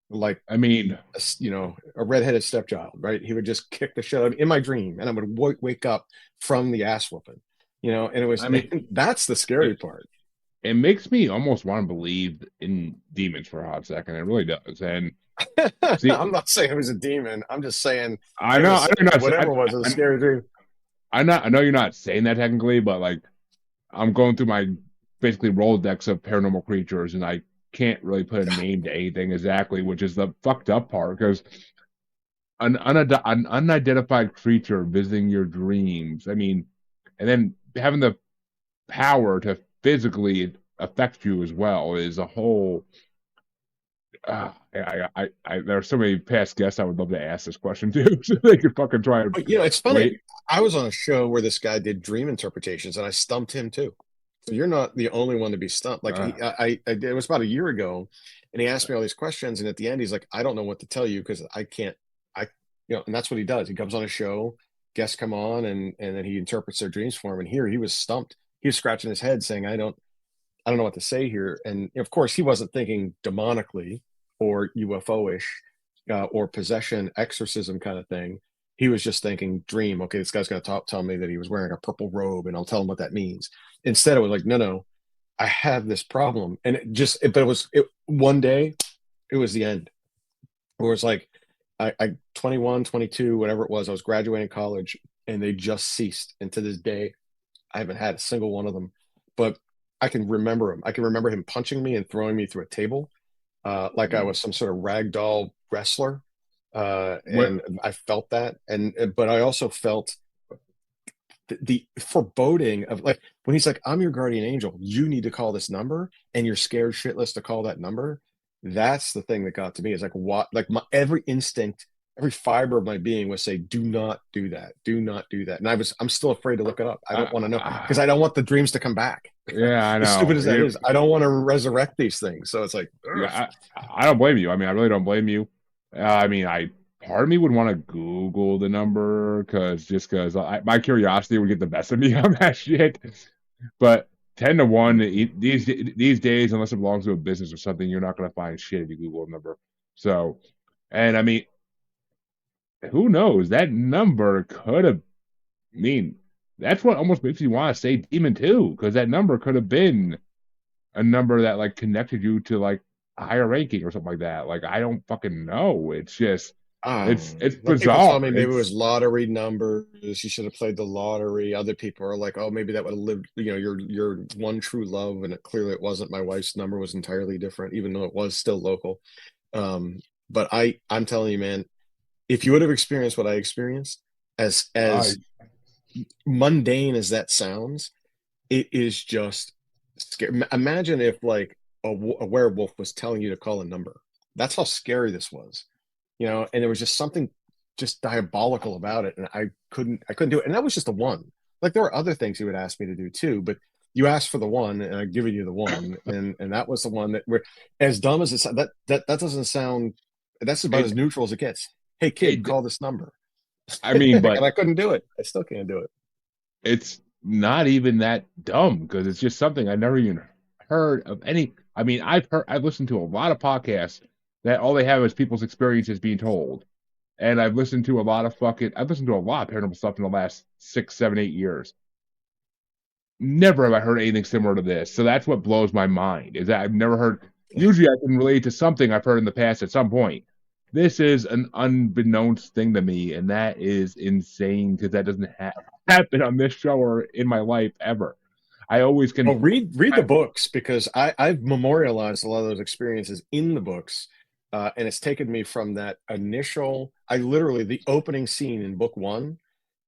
S4: Like,
S3: I mean,
S4: a redheaded stepchild, right? He would just kick the shit out of me in my dream. And I would wake up from the ass whooping, and it was, that's the scary part.
S3: It makes me almost want to believe in demons for a hot second. It really does. And see,
S4: I'm not saying it was a demon. I'm just saying
S3: I know
S4: whatever was a scary dream.
S3: I know you're not saying that technically, but like I'm going through my basically Rolodex of paranormal creatures, and I can't really put a name to anything exactly, which is the fucked up part, because an unidentified creature visiting your dreams. I mean, and then having the power to physically affect you as well is a whole. There are so many past guests I would love to ask this question to, so they could fucking try.
S4: But it's funny. I was on a show where this guy did dream interpretations, and I stumped him too. So you're not the only one to be stumped. Like it was about a year ago, and he asked me all these questions, and at the end he's like, "I don't know what to tell you because I can't." And that's what he does. He comes on a show, guests come on, and then he interprets their dreams for him. And here he was stumped. He was scratching his head, saying, "I don't know what to say here." And of course, he wasn't thinking demonically or UFO-ish or possession, exorcism kind of thing. He was just thinking dream. Okay, this guy's going to tell me that he was wearing a purple robe, and I'll tell him what that means. Instead, it was like, no, I have this problem. And one day, it was the end. It was like, I 21, 22, whatever it was, I was graduating college, and they just ceased. And to this day, I haven't had a single one of them. But I can remember him. I can remember him punching me and throwing me through a table like I was some sort of ragdoll wrestler. And I felt that. But I also felt the foreboding of, like, when he's like, "I'm your guardian angel. You need to call this number," and you're scared shitless to call that number. That's the thing that got to me. Is like, what? Like, my every instinct, every fiber of my being was say, "Do not do that. Do not do that." And I'm still afraid to look it up. I don't want to know because I don't want the dreams to come back.
S3: Yeah, I know.
S4: As stupid as that is, I don't want to resurrect these things. So it's like,
S3: I don't blame you. I mean, I really don't blame you. I mean, part of me would want to Google the number because my curiosity would get the best of me on that shit. But 10 to 1 these days, unless it belongs to a business or something, you're not going to find shit if you Google a number. So, and I mean, who knows? That number could have. I mean, that's what almost makes me want to say demon too, because that number could have been a number that like connected you to like a higher ranking or something like that. Like I don't fucking know. It's just it's
S4: Some people tell
S3: bizarre.
S4: me maybe it was lottery numbers. You should have played the lottery. Other people are like, oh, maybe that would have lived, your one true love, and clearly it wasn't. My wife's number was entirely different, even though it was still local. But I'm telling you, man, if you would have experienced what I experienced, as mundane as that sounds, it is just scary. Imagine if like a werewolf was telling you to call a number. That's how scary this was, and there was just something just diabolical about it, and I couldn't do it. And that was just the one. Like there were other things he would ask me to do too, but you asked for the one, and I've given you the one, and that was the one that we're as dumb as it that doesn't sound. That's about as neutral as it gets. Hey kid, call this number.
S3: I mean, but
S4: and I couldn't do it. I still can't do it.
S3: it's not even that dumb because it's just something I never even heard of any. I mean, I've listened to a lot of podcasts that all they have is people's experiences being told. And I've listened to a lot of paranormal stuff in the last 6, 7, 8 years. Never have I heard anything similar to this. So that's what blows my mind is that I've never heard. Usually I can relate to something I've heard in the past at some point. This is an unbeknownst thing to me, and that is insane because that doesn't happen on this show or in my life ever. I always can.
S4: Well, read the books because I've memorialized a lot of those experiences in the books, and it's taken me from that initial. The opening scene in book 1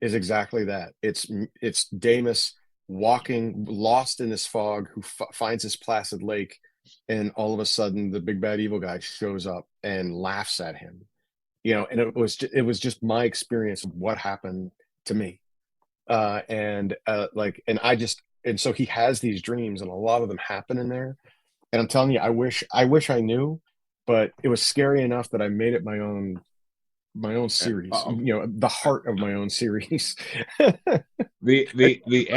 S4: is exactly that. It's Damus walking lost in this fog who finds this placid lake, and all of a sudden the big bad evil guy shows up and laughs at him. And it was just my experience of what happened to me, and so he has these dreams, and a lot of them happen in there. And I'm telling you, I wish I knew, but it was scary enough that I made it my own series. The heart of my own series.
S3: The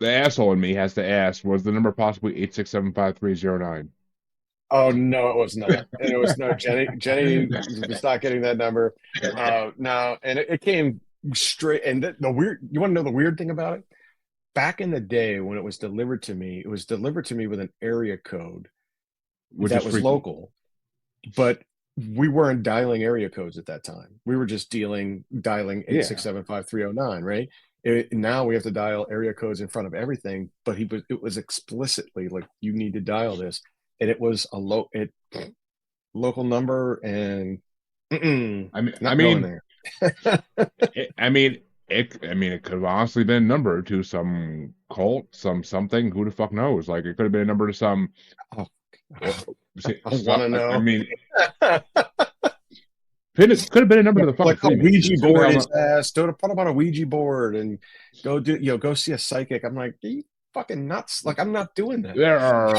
S3: asshole in me has to ask: was the number possibly 8675309?
S4: Oh no, it was not. And it was no Jenny. Jenny was not getting that number. No, and it came straight. And the weird. You want to know the weird thing about it? Back in the day when it was delivered to me, with an area code that was local, but we weren't dialing area codes at that time. We were just dialing 8675309, right? Now we have to dial area codes in front of everything, but it was explicitly like you need to dial this, and it was a local number, and
S3: it could have honestly been a number to some cult, something. Who the fuck knows? Like it could have been a number to some.
S4: I want to know.
S3: I mean, could have been a number to the fucking
S4: like a Ouija board. His ass. Put him on a Ouija board and go see a psychic. I'm like, are you fucking nuts? Like I'm not doing that.
S3: There are.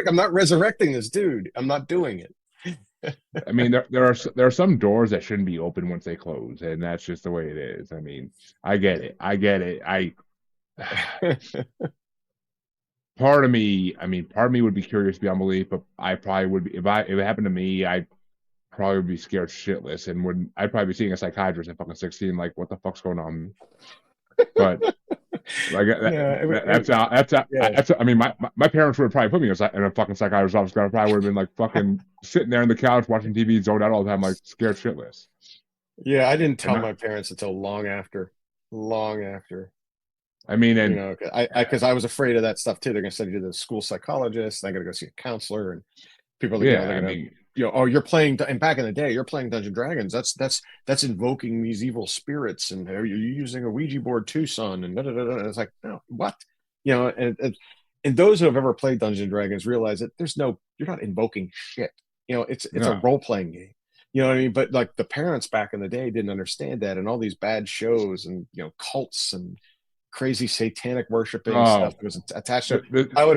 S4: I'm not resurrecting this dude. I'm not doing it.
S3: I mean, there are some doors that shouldn't be open once they close, and that's just the way it is. I mean, I get it. Part of me would be curious beyond belief, but I probably would be if it happened to me. I probably would be scared shitless, and I'd probably be seeing a psychiatrist at fucking 16. Like, what the fuck's going on? But like that's I mean, my parents would have probably put me in a fucking psychiatrist's office. I probably would have been like fucking sitting there on the couch watching TV, zoned out all the time, like scared shitless.
S4: Yeah, I didn't tell my parents until long after.
S3: I mean,
S4: because I was afraid of that stuff too. They're gonna send you to the school psychologist. I got to go see a counselor, and people are you're playing. And back in the day, you're playing Dungeons and Dragons. That's invoking these evil spirits, and are you using a Ouija board too, son? And and it's like, no, what? And those who have ever played Dungeons and Dragons realize that you're not invoking shit. It's a role playing game. You know what I mean? But like the parents back in the day didn't understand that, and all these bad shows and cults and crazy satanic worshiping stuff
S3: Oh,
S4: that was attached to
S3: the,
S4: it,
S3: the,
S4: I would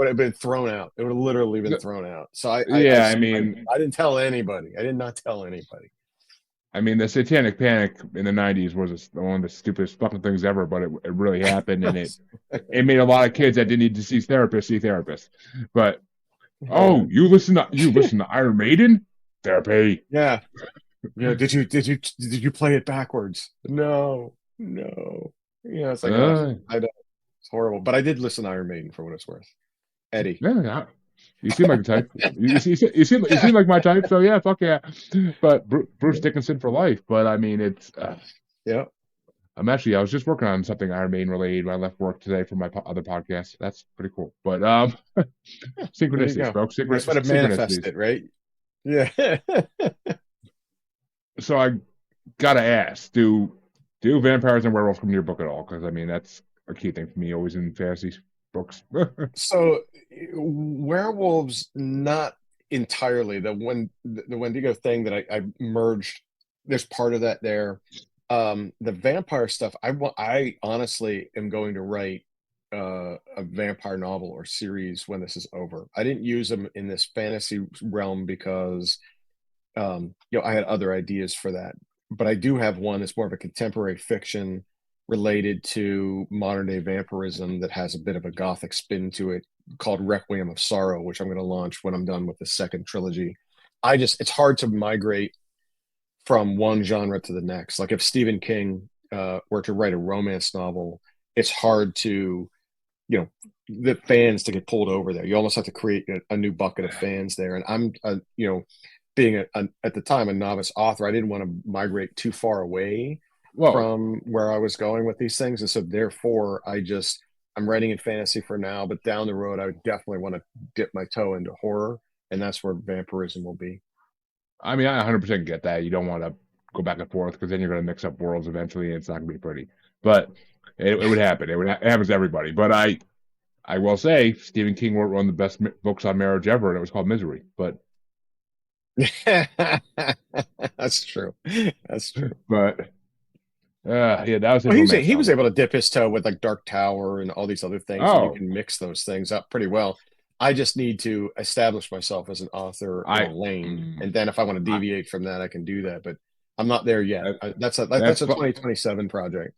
S4: have been thrown out. It would have literally been
S3: the,
S4: thrown out. So
S3: yeah, I mean,
S4: I didn't tell anybody. I did not tell anybody.
S3: the Satanic Panic in the '90s was one of the stupidest fucking things ever, but it really happened, and it made a lot of kids that didn't need to see therapists. But
S4: Yeah.
S3: oh, you listen to Iron Maiden therapy.
S4: Yeah. Yeah. Did you play it backwards? No. No. Yeah, it's like, oh,
S3: Uh,
S4: I know. It's horrible. But I did listen to Iron Maiden for what it's worth. Eddie.
S3: yeah, you seem like the type. You
S4: Yeah.
S3: seem like my type. So yeah, fuck yeah. But Bruce Dickinson for life. But I mean, it's.
S4: Yeah.
S3: I was just working on something Iron Maiden related when I left work today for my other podcast. That's pretty cool. But
S4: There you
S3: synchronicities,
S4: go.
S3: folks.
S4: Nice way to manifest
S3: Synchronicities.
S4: it, right? Yeah.
S3: So I gotta ask, do vampires and werewolves come to your book at all? Because I mean, that's a key thing for me, always in fantasy books.
S4: So werewolves, not entirely. The Wendigo thing that I merged, there's part of that there. The vampire stuff, I honestly am going to write a vampire novel or series when this is over. I didn't use them in this fantasy realm because I had other ideas for that. But I do have one that's more of a contemporary fiction related to modern day vampirism that has a bit of a gothic spin to it, called Requiem of Sorrow, which I'm going to launch when I'm done with the second trilogy. It's hard to migrate from one genre to the next. Like if Stephen King were to write a romance novel, it's hard to, the fans to get pulled over there. You almost have to create a new bucket of fans there. And being at the time a novice author, I didn't want to migrate too far away
S3: Well,
S4: from where I was going with these things. And so therefore I'm writing in fantasy for now, but down the road, I would definitely want to dip my toe into horror. And that's where vampirism will be.
S3: I mean, I 100% get that. You don't want to go back and forth because then you're going to mix up worlds eventually, and it's not going to be pretty. But it would happen. It happens to everybody. But I will say, Stephen King wrote one of the best books on marriage ever, and it was called Misery. But
S4: That's true. That's true.
S3: but yeah, that was his
S4: Well,
S3: romance
S4: he was
S3: novel.
S4: able to dip his toe with like Dark Tower and all these other things, and you
S3: Oh,
S4: can mix those things up pretty well. I just need to establish myself as an author in a
S3: I,
S4: lane,
S3: mm,
S4: and then if I want to
S3: I
S4: deviate from that, I can do that. But I'm not there yet.
S3: that,
S4: That's
S3: that's
S4: a 2027 project.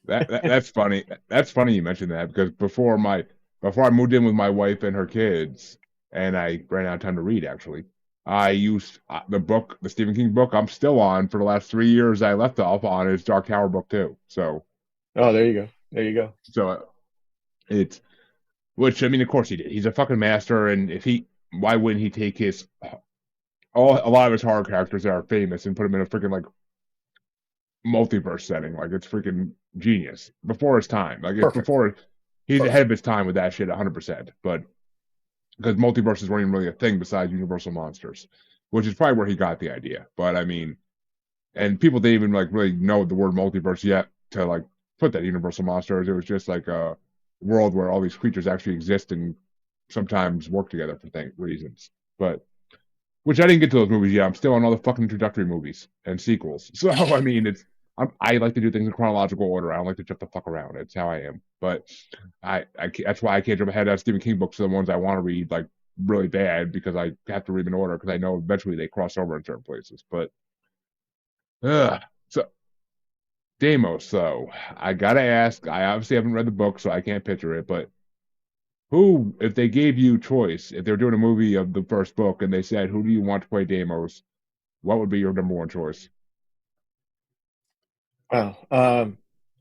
S3: that's funny. That's funny you mentioned that because before I moved in with my wife and her kids, and I ran out of time to read. Actually, I used the Stephen King book. I'm still on for the last 3 years. I left off on his Dark Tower book too.
S4: Oh, there you go. There you go.
S3: So it's which I mean, of course he did. He's a fucking master, and why wouldn't he take a lot of his horror characters that are famous and put them in a freaking like multiverse setting? Like it's freaking genius before his time. Like it's
S4: Perfect.
S3: before he's ahead
S4: Perfect.
S3: of his time with that shit 100%. But because multiverses weren't even really a thing besides Universal Monsters, which is probably where he got the idea. But I mean, and people didn't even like really know the word multiverse yet to like put that Universal Monsters. It was just like a world where all these creatures actually exist and sometimes work together for reasons. But which I didn't get to those movies yet. I'm still on all the fucking introductory movies and sequels. So I mean, I like to do things in chronological order. I don't like to jump the fuck around. It's how I am. But that's why I can't jump ahead of Stephen King books to the ones I want to read like really bad because I have to read them in order because I know eventually they cross over in certain places. But so Deimos, though, I gotta ask. I obviously haven't read the book, so I can't picture it. But who, if they gave you choice, if they were doing a movie of the first book and they said, "Who do you want to play Deimos?" What would be your number one choice?
S4: Wow.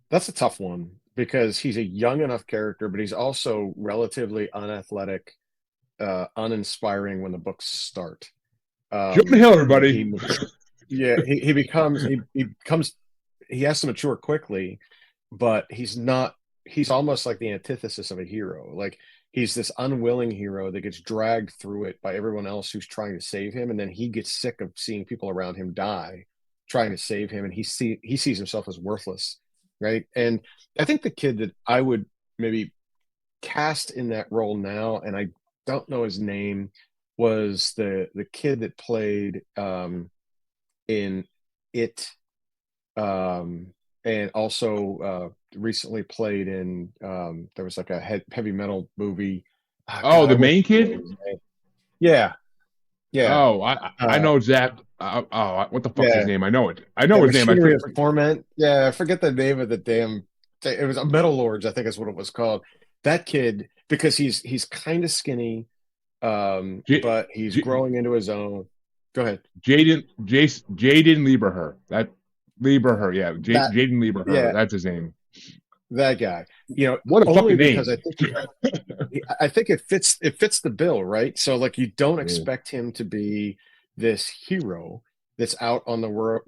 S4: That's a tough one because he's a young enough character, but he's also relatively unathletic, uninspiring when the books start.
S3: John Hilliard,
S4: He,
S3: buddy.
S4: he yeah, he has to mature quickly, but he's almost like the antithesis of a hero. Like he's this unwilling hero that gets dragged through it by everyone else who's trying to save him, and then he gets sick of seeing people around him die trying to save him, and he sees himself as worthless, right? And I think the kid that I would maybe cast in that role now, and I don't know his name, was the kid that played in it. and also recently played in there was like a heavy metal movie. Oh,
S3: Oh,
S4: God, I
S3: the
S4: wish
S3: main
S4: I could
S3: kid.
S4: remember his name. Yeah, yeah,
S3: Oh, I
S4: uh,
S3: know Zach. What the fuck's his
S4: yeah.
S3: name? I know it. I know
S4: Yeah,
S3: his name.
S4: Machinery of Torment. Yeah, I forget the name of the damn. It was a Metal Lords, I think is what it was called. That kid, because he's kind of skinny,
S3: J,
S4: but he's
S3: J,
S4: growing into his own. Go ahead.
S3: Jaden Lieberher. That Lieberher, yeah.
S4: That
S3: Jaden Lieberher.
S4: yeah,
S3: That's his name.
S4: that guy.
S3: What a
S4: Only
S3: fucking
S4: because
S3: name.
S4: I think it fits the bill, right? So like you don't
S3: Yeah.
S4: expect him to be this hero that's out on the world,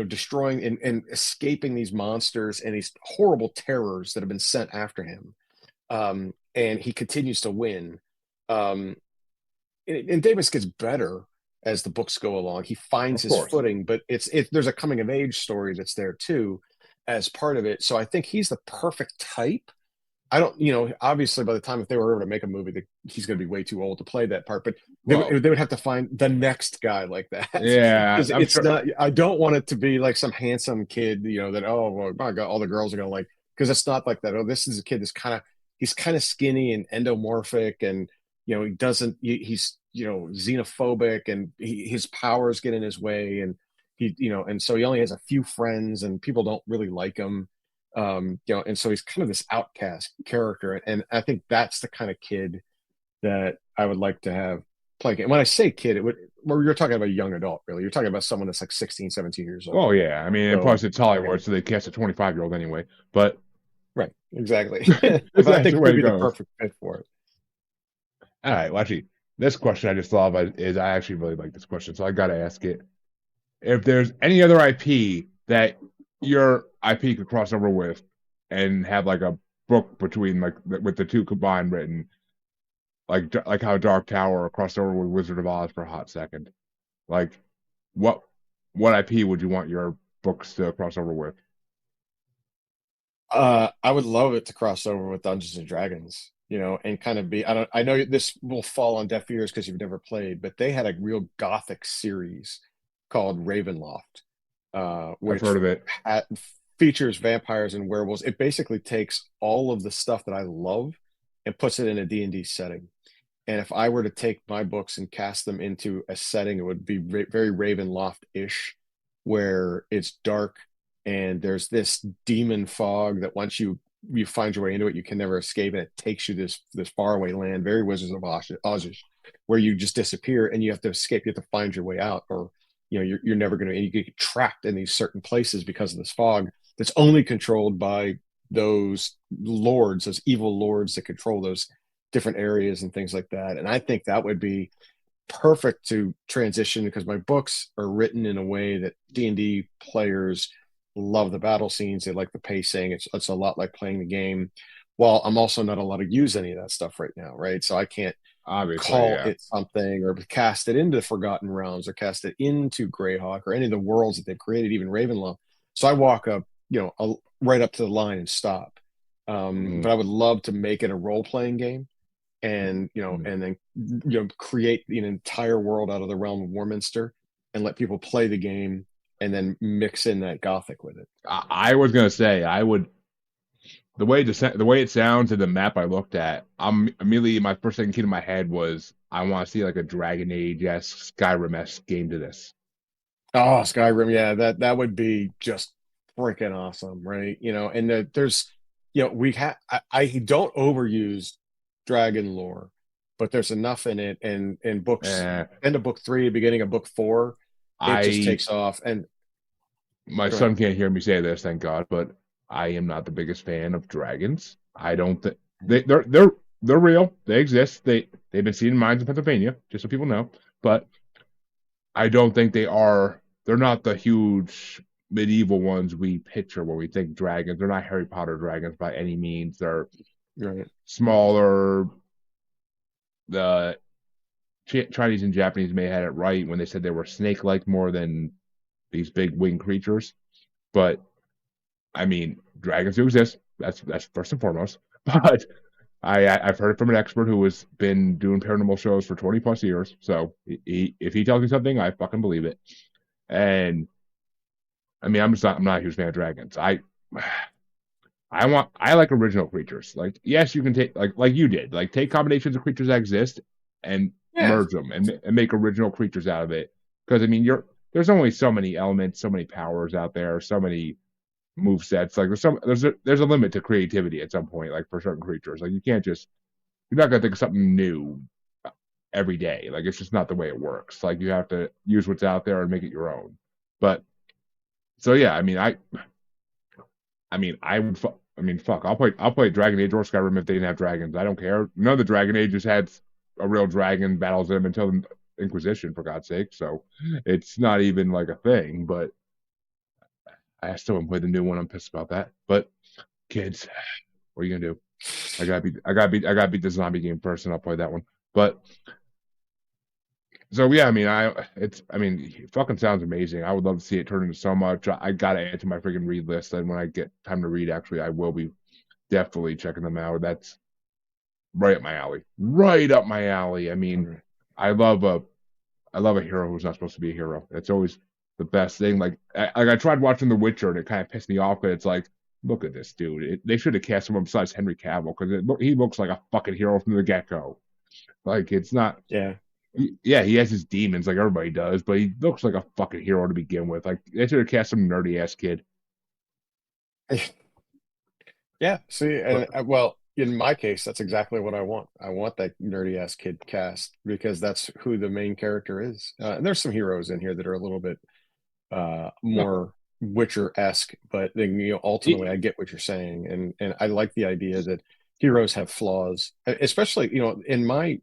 S4: destroying and escaping these monsters and these horrible terrors that have been sent after him. And he continues to win. Um, and Davis gets better as the books go along. He finds
S3: Of
S4: his
S3: course.
S4: footing, but there's a coming of age story that's there too as part of it. So I think he's the perfect type. I don't, obviously by the time if they were ever to make a movie, he's going to be way too old to play that part. But
S3: Well,
S4: they would have to find the next guy like that
S3: yeah,
S4: because
S3: I'm
S4: it's
S3: sure.
S4: not. I don't want it to be like some handsome kid, that oh well, my God, all the girls are going to like because it's not like that. Oh, this is a kid that's he's kind of skinny and endomorphic, and he doesn't he's xenophobic, and his powers get in his way, and and so he only has a few friends, and people don't really like him and so he's kind of this outcast character, and I think that's the kind of kid that I would like to have playing. And when I say kid, well, you're talking about a young adult, really. You're talking about someone that's like 16, 17 years old.
S3: Oh yeah. I mean, and
S4: So,
S3: plus it's Hollywood, so they cast a 25-year-old anyway. But
S4: right, exactly.
S3: that's
S4: But I think
S3: the way
S4: he'd
S3: it
S4: be the
S3: goes.
S4: perfect fit for it.
S3: All right. Well, actually, this question I just thought of is I actually really like this question, so I got to ask it. If there's any other IP that your IP could cross over with and have like a book between like with the two combined written, like how Dark Tower crossed over with Wizard of Oz for a hot second, like what what IP would you want your books to cross over with?
S4: I would love it to cross over with Dungeons and Dragons, and kind of be. I know this will fall on deaf ears because you've never played, but they had a real gothic series called Ravenloft,
S3: I've
S4: which
S3: heard of it.
S4: features vampires and werewolves. It basically takes all of the stuff that I love and puts it in a D&D setting. And if I were to take my books and cast them into a setting, it would be very Ravenloft-ish, where it's dark and there's this demon fog that once you find your way into it, you can never escape, and it takes you this faraway land, very Wizards of Oz, where you just disappear and you have to escape. You have to find your way out, or you're never going to, and you get trapped in these certain places because of this fog that's only controlled by those lords, those evil lords that control those different areas and things like that. And I think that would be perfect to transition because my books are written in a way that D&D players love the battle scenes. They like the pacing. It's a lot like playing the game. While I'm also not allowed to use any of that stuff right now, right? So I can't
S3: Obviously,
S4: call
S3: yeah.
S4: it something or cast it into the Forgotten Realms or cast it into Greyhawk or any of the worlds that they've created, even Ravenloft. So I walk up, right up to the line and stop.
S3: Mm,
S4: But I would love to make it a role playing game, and
S3: mm.
S4: and then create an entire world out of the realm of Warminster and let people play the game and then mix in that gothic with it.
S3: I was gonna say I would the way it sounds and the map I looked at. I'm immediately my first thing came to my head was I want to see like a Dragon Age esque Skyrim esque game to this.
S4: Oh, Skyrim, yeah, that would be just freaking awesome, right? And there's, I don't overuse dragon lore, but there's enough in it, and in books,
S3: Eh,
S4: end of book 3, beginning of book 4, it just
S3: I
S4: takes off. And
S3: My
S4: go ahead.
S3: son can't hear me say this, thank God, but I am not the biggest fan of dragons. I don't think they're real. They exist. They've been seen in mines in Pennsylvania, just so people know. But I don't think they're not the huge medieval ones we picture when we think dragons. They're not Harry Potter dragons by any means. They're
S4: Right.
S3: smaller. The Chinese and Japanese may have had it right when they said they were snake-like more than these big winged creatures. But I mean, dragons do exist. That's first and foremost. But I've heard it from an expert who has been doing paranormal shows for 20 plus years. So if he tells me something, I fucking believe it. And I mean, I'm not a huge fan of dragons. I like original creatures. Like, yes, you can take like you did, like take combinations of creatures that exist and
S4: Yeah.
S3: merge them and make original creatures out of it. Because I mean, there's only so many elements, so many powers out there, so many move sets. Like there's a limit to creativity at some point. Like for certain creatures, like you're not gonna think of something new every day. Like it's just not the way it works. Like you have to use what's out there and make it your own. But so yeah, I mean, fuck. I'll play Dragon Age or Skyrim if they didn't have dragons. I don't care. None of the Dragon Ages had a real dragon battles them until the Inquisition, for God's sake. So it's not even like a thing. But I still haven't played the new one. I'm pissed about that. But kids, what are you gonna do? I gotta beat the zombie game first, and I'll play that one. But so yeah, I mean, it fucking sounds amazing. I would love to see it turn into so much. I gotta add to my freaking read list, and when I get time to read, actually, I will be definitely checking them out. That's right up my alley. Right up my alley. I mean, I love a I love a hero who's not supposed to be a hero. It's always the best thing. I tried watching The Witcher, and it kind of pissed me off. But it's like, look at this dude. They should have cast someone besides Henry Cavill because he looks like a fucking hero from the get go. Like it's not.
S4: Yeah.
S3: Yeah, he has his demons like everybody does, but he looks like a fucking hero to begin with. Like they should have cast some nerdy ass kid.
S4: Yeah. See, and
S3: But
S4: well, in my case, that's exactly what I want. I want that nerdy ass kid cast because that's who the main character is. And there's some heroes in here that are a little bit
S3: no,
S4: more Witcher-esque, but then ultimately I get what you're saying, and I like the idea that heroes have flaws, especially in my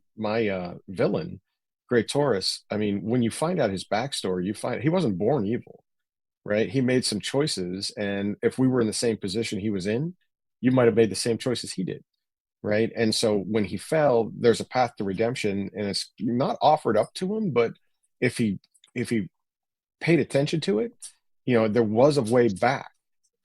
S4: villain, Great Taurus. I mean, when you find out his backstory, you find he wasn't born evil, right? He made some choices, and if we were in the same position he was in, you might have made the same choices he did, right? And so when he fell, there's a path to redemption, and it's not offered up to him, but if he paid attention to it, there was a way back,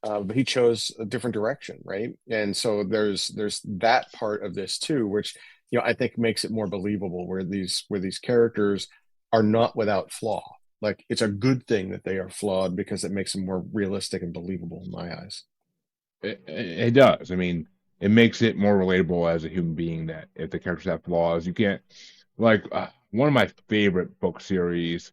S4: but he chose a different direction, right? And so there's that part of this too, which I think makes it more believable, where these characters are not without flaw. Like it's a good thing that they are flawed because it makes them more realistic and believable in my eyes.
S3: it does. I mean, it makes it more relatable as a human being that if the characters have flaws, you can't like one of my favorite book series.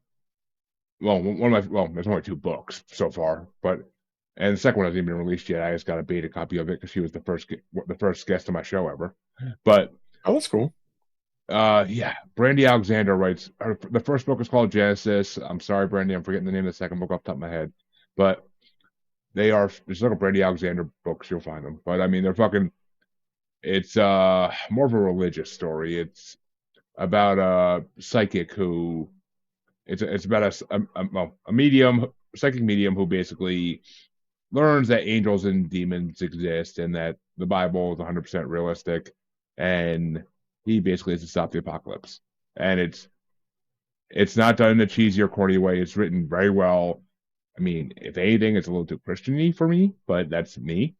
S3: There's only two books so far, but and the second one hasn't even been released yet. I just got a beta copy of it because she was the first guest on my show ever. But
S4: Oh, that's cool.
S3: yeah, Brandy Alexander writes the first book is called Genesis. I'm sorry, Brandy, I'm forgetting the name of the second book off the top of my head, but they are just look at Brandy Alexander books, you'll find them. But I mean, they're fucking. It's more of a religious story. It's about a psychic who it's about a medium, psychic medium who basically learns that angels and demons exist and that the Bible is 100% realistic, and he basically has to stop the apocalypse. And it's not done in a cheesy or corny way. It's written very well. I mean, if anything, it's a little too Christian-y for me, but that's me.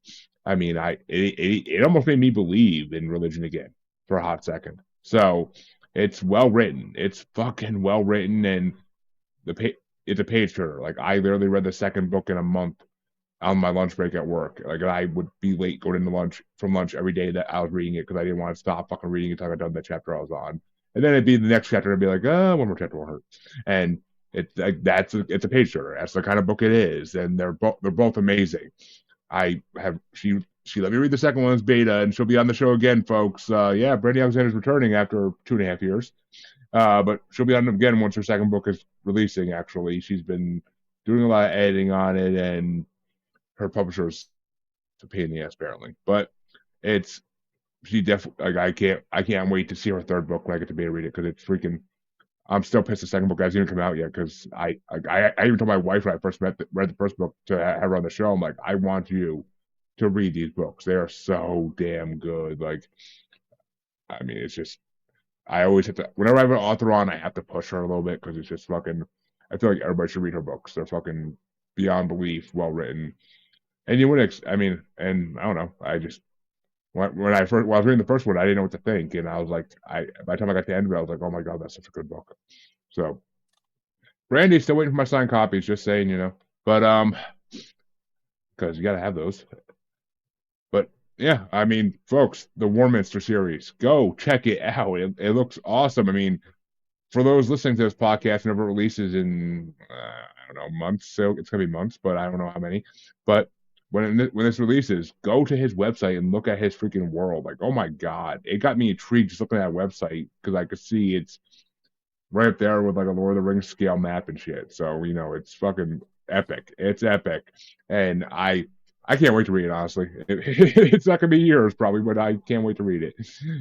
S3: I mean, it almost made me believe in religion again for a hot second. So it's well written. It's fucking well written, and it's a page turner. Like I literally read the second book in a month on my lunch break at work. Like I would be late going into lunch every day that I was reading it because I didn't want to stop fucking reading until I got done the chapter I was on. And then it'd be the next chapter and be like, one more chapter will hurt. And it's like it's a page turner. That's the kind of book it is, and they're both amazing. She let me read the second one's beta, and she'll be on the show again, folks. Yeah, Brandy Alexander's returning after 2.5 years. But she'll be on again once her second book is releasing. Actually, she's been doing a lot of editing on it, and her publisher's a pain in the ass apparently. But she definitely like I can't wait to see her third book when I get to beta read it because it's freaking. I'm still pissed the second book hasn't even come out yet because I even told my wife when I first read the first book to have her on the show. I'm like, I want you to read these books. They are so damn good. Like, I mean, it's just I always have to whenever I have an author on, I have to push her a little bit because it's just fucking. I feel like everybody should read her books. They're fucking beyond belief, well written. And you wouldn't. I mean, and I don't know. I just when I was reading the first one, I didn't know what to think, and I was like, by the time I got to the end of it, I was like, oh my god, that's such a good book. So, Brandy's still waiting for my signed copies. Just saying, But because you got to have those. But yeah, I mean, folks, the Warminster series, go check it out. It looks awesome. I mean, for those listening to this podcast, whenever it releases in I don't know, months, so it's gonna be months, but I don't know how many. But when this releases, go to his website and look at his freaking world. Like, oh my god, it got me intrigued just looking at that website because I could see it's right up there with like a Lord of the Rings scale map and shit. So it's fucking epic. It's epic, and I can't wait to read it. Honestly, it's not gonna be years probably, but I can't wait to read it.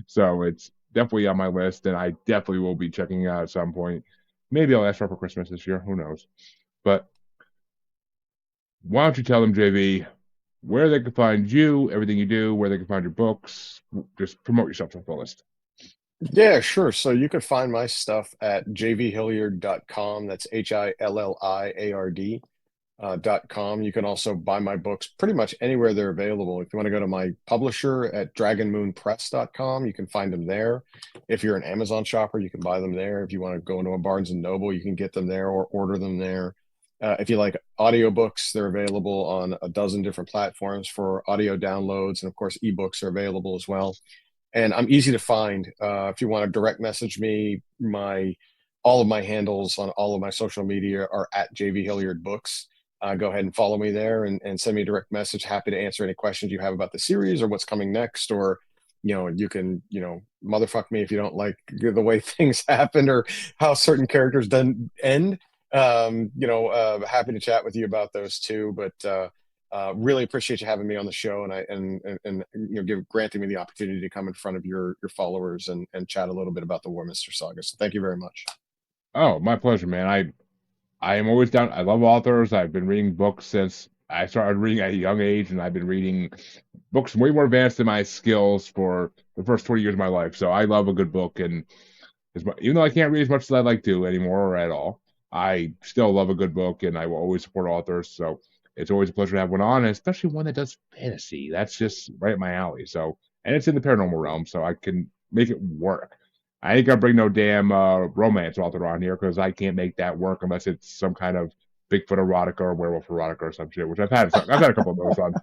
S3: So it's definitely on my list, and I definitely will be checking it out at some point. Maybe I'll ask for Christmas this year. Who knows? But why don't you tell them, JV, where they can find you, everything you do, where they can find your books? Just promote yourself to the fullest.
S4: Yeah, sure. So you could find my stuff at jvhilliard.com. That's HILLIARD. .com. You can also buy my books pretty much anywhere they're available. If you want to go to my publisher at dragonmoonpress.com, you can find them there. If you're an Amazon shopper, you can buy them there. If you want to go into a Barnes & Noble, you can get them there or order them there. If you like audiobooks, they're available on a dozen different platforms for audio downloads. And of course, ebooks are available as well. And I'm easy to find. If you want to direct message me, all of my handles on all of my social media are at JV Hilliard Books. Go ahead and follow me there and send me a direct message. Happy to answer any questions you have about the series or what's coming next. Or, you can, motherfuck me if you don't like the way things happen or how certain characters then end. Happy to chat with you about those too. But really appreciate you having me on the show and granting me the opportunity to come in front of your followers and chat a little bit about the Warminster saga. So thank you very much.
S3: Oh, my pleasure, man. I am always down. I love authors. I've been reading books since I started reading at a young age, and I've been reading books way more advanced than my skills for the first 20 years of my life. So I love a good book, and even though I can't read as much as I'd like to anymore or at all, I still love a good book, and I will always support authors. So it's always a pleasure to have one on, and especially one that does fantasy. That's just right up my alley. So, and it's in the paranormal realm, so I can make it work. I ain't gonna bring no damn romance author on here because I can't make that work unless it's some kind of Bigfoot erotica or werewolf erotica or some shit, which I've had a couple of those on.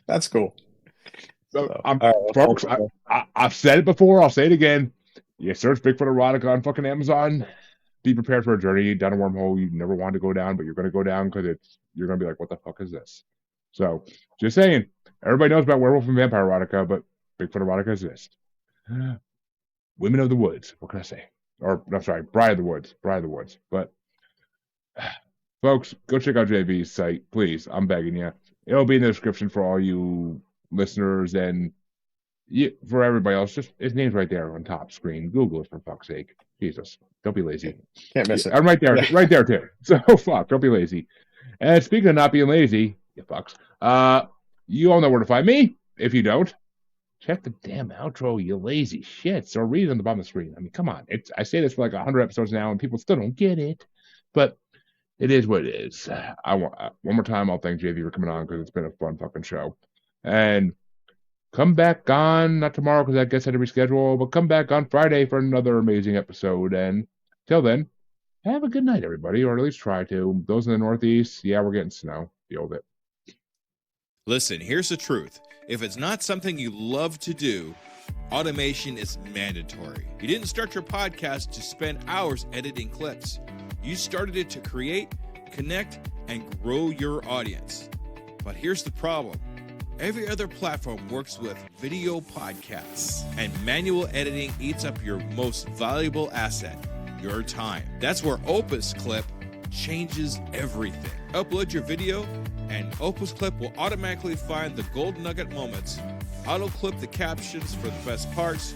S4: That's cool.
S3: Folks, I've said it before. I'll say it again. You search Bigfoot erotica on fucking Amazon. Be prepared for a journey down a wormhole you never wanted to go down, but you're gonna go down because you're gonna be like, what the fuck is this? So, just saying. Everybody knows about werewolf and vampire erotica, but Bigfoot erotica exists. Women of the Woods. What can I say? Or, I'm sorry, Bride of the Woods. But, folks, go check out JV's site, please. I'm begging you. It'll be in the description for all you listeners and for everybody else. Just his name's right there on top screen. Google it for fuck's sake. Jesus, don't be lazy.
S4: Can't miss it.
S3: I'm right there, right there too. So fuck, don't be lazy. And speaking of not being lazy, you fucks. You all know where to find me. If you don't, check the damn outro, you lazy shits, or read it on the bottom of the screen. I mean, come on. I say this for like 100 episodes now, and people still don't get it. But it is what it is. One more time, I'll thank JV for coming on because it's been a fun fucking show. And come back on, not tomorrow because I guess I had to reschedule, but come back on Friday for another amazing episode. And till then, have a good night, everybody, or at least try to. Those in the Northeast, yeah, we're getting snow. Deal with it.
S1: Listen, here's the truth. If it's not something you love to do, automation is mandatory. You didn't start your podcast to spend hours editing clips. You started it to create, connect, and grow your audience. But here's the problem. Every other platform works with video podcasts, and manual editing eats up your most valuable asset, your time. That's where Opus Clip changes everything. Upload your video, and Opus Clip will automatically find the gold nugget moments, auto-clip the captions for the best parts,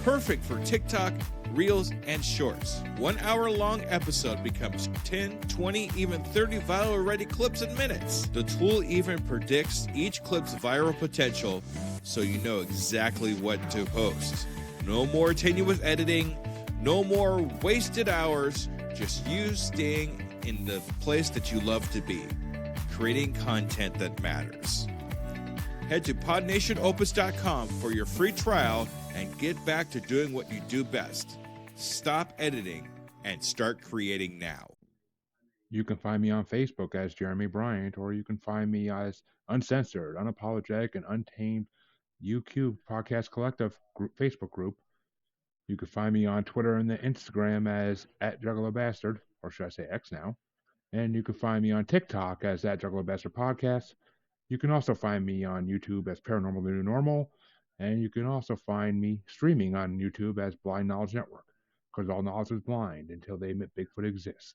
S1: perfect for TikTok, Reels, and Shorts. 1 hour-long episode becomes 10, 20, even 30 viral-ready clips in minutes. The tool even predicts each clip's viral potential, so you know exactly what to post. No more tenuous editing, no more wasted hours, just you staying in the place that you love to be, creating content that matters. Head to podnationopus.com for your free trial and get back to doing what you do best. Stop editing and start creating now.
S3: You can find me on Facebook as Jeremy Bryant, or you can find me as Uncensored, Unapologetic, and Untamed UQ Podcast Collective Facebook group. You can find me on Twitter and the Instagram as @JugglerBastard, or should I say X now. And you can find me on TikTok as @JugglerBastard Podcast. You can also find me on YouTube as Paranormal the New Normal. And you can also find me streaming on YouTube as Blind Knowledge Network, because all knowledge is blind until they admit Bigfoot exists.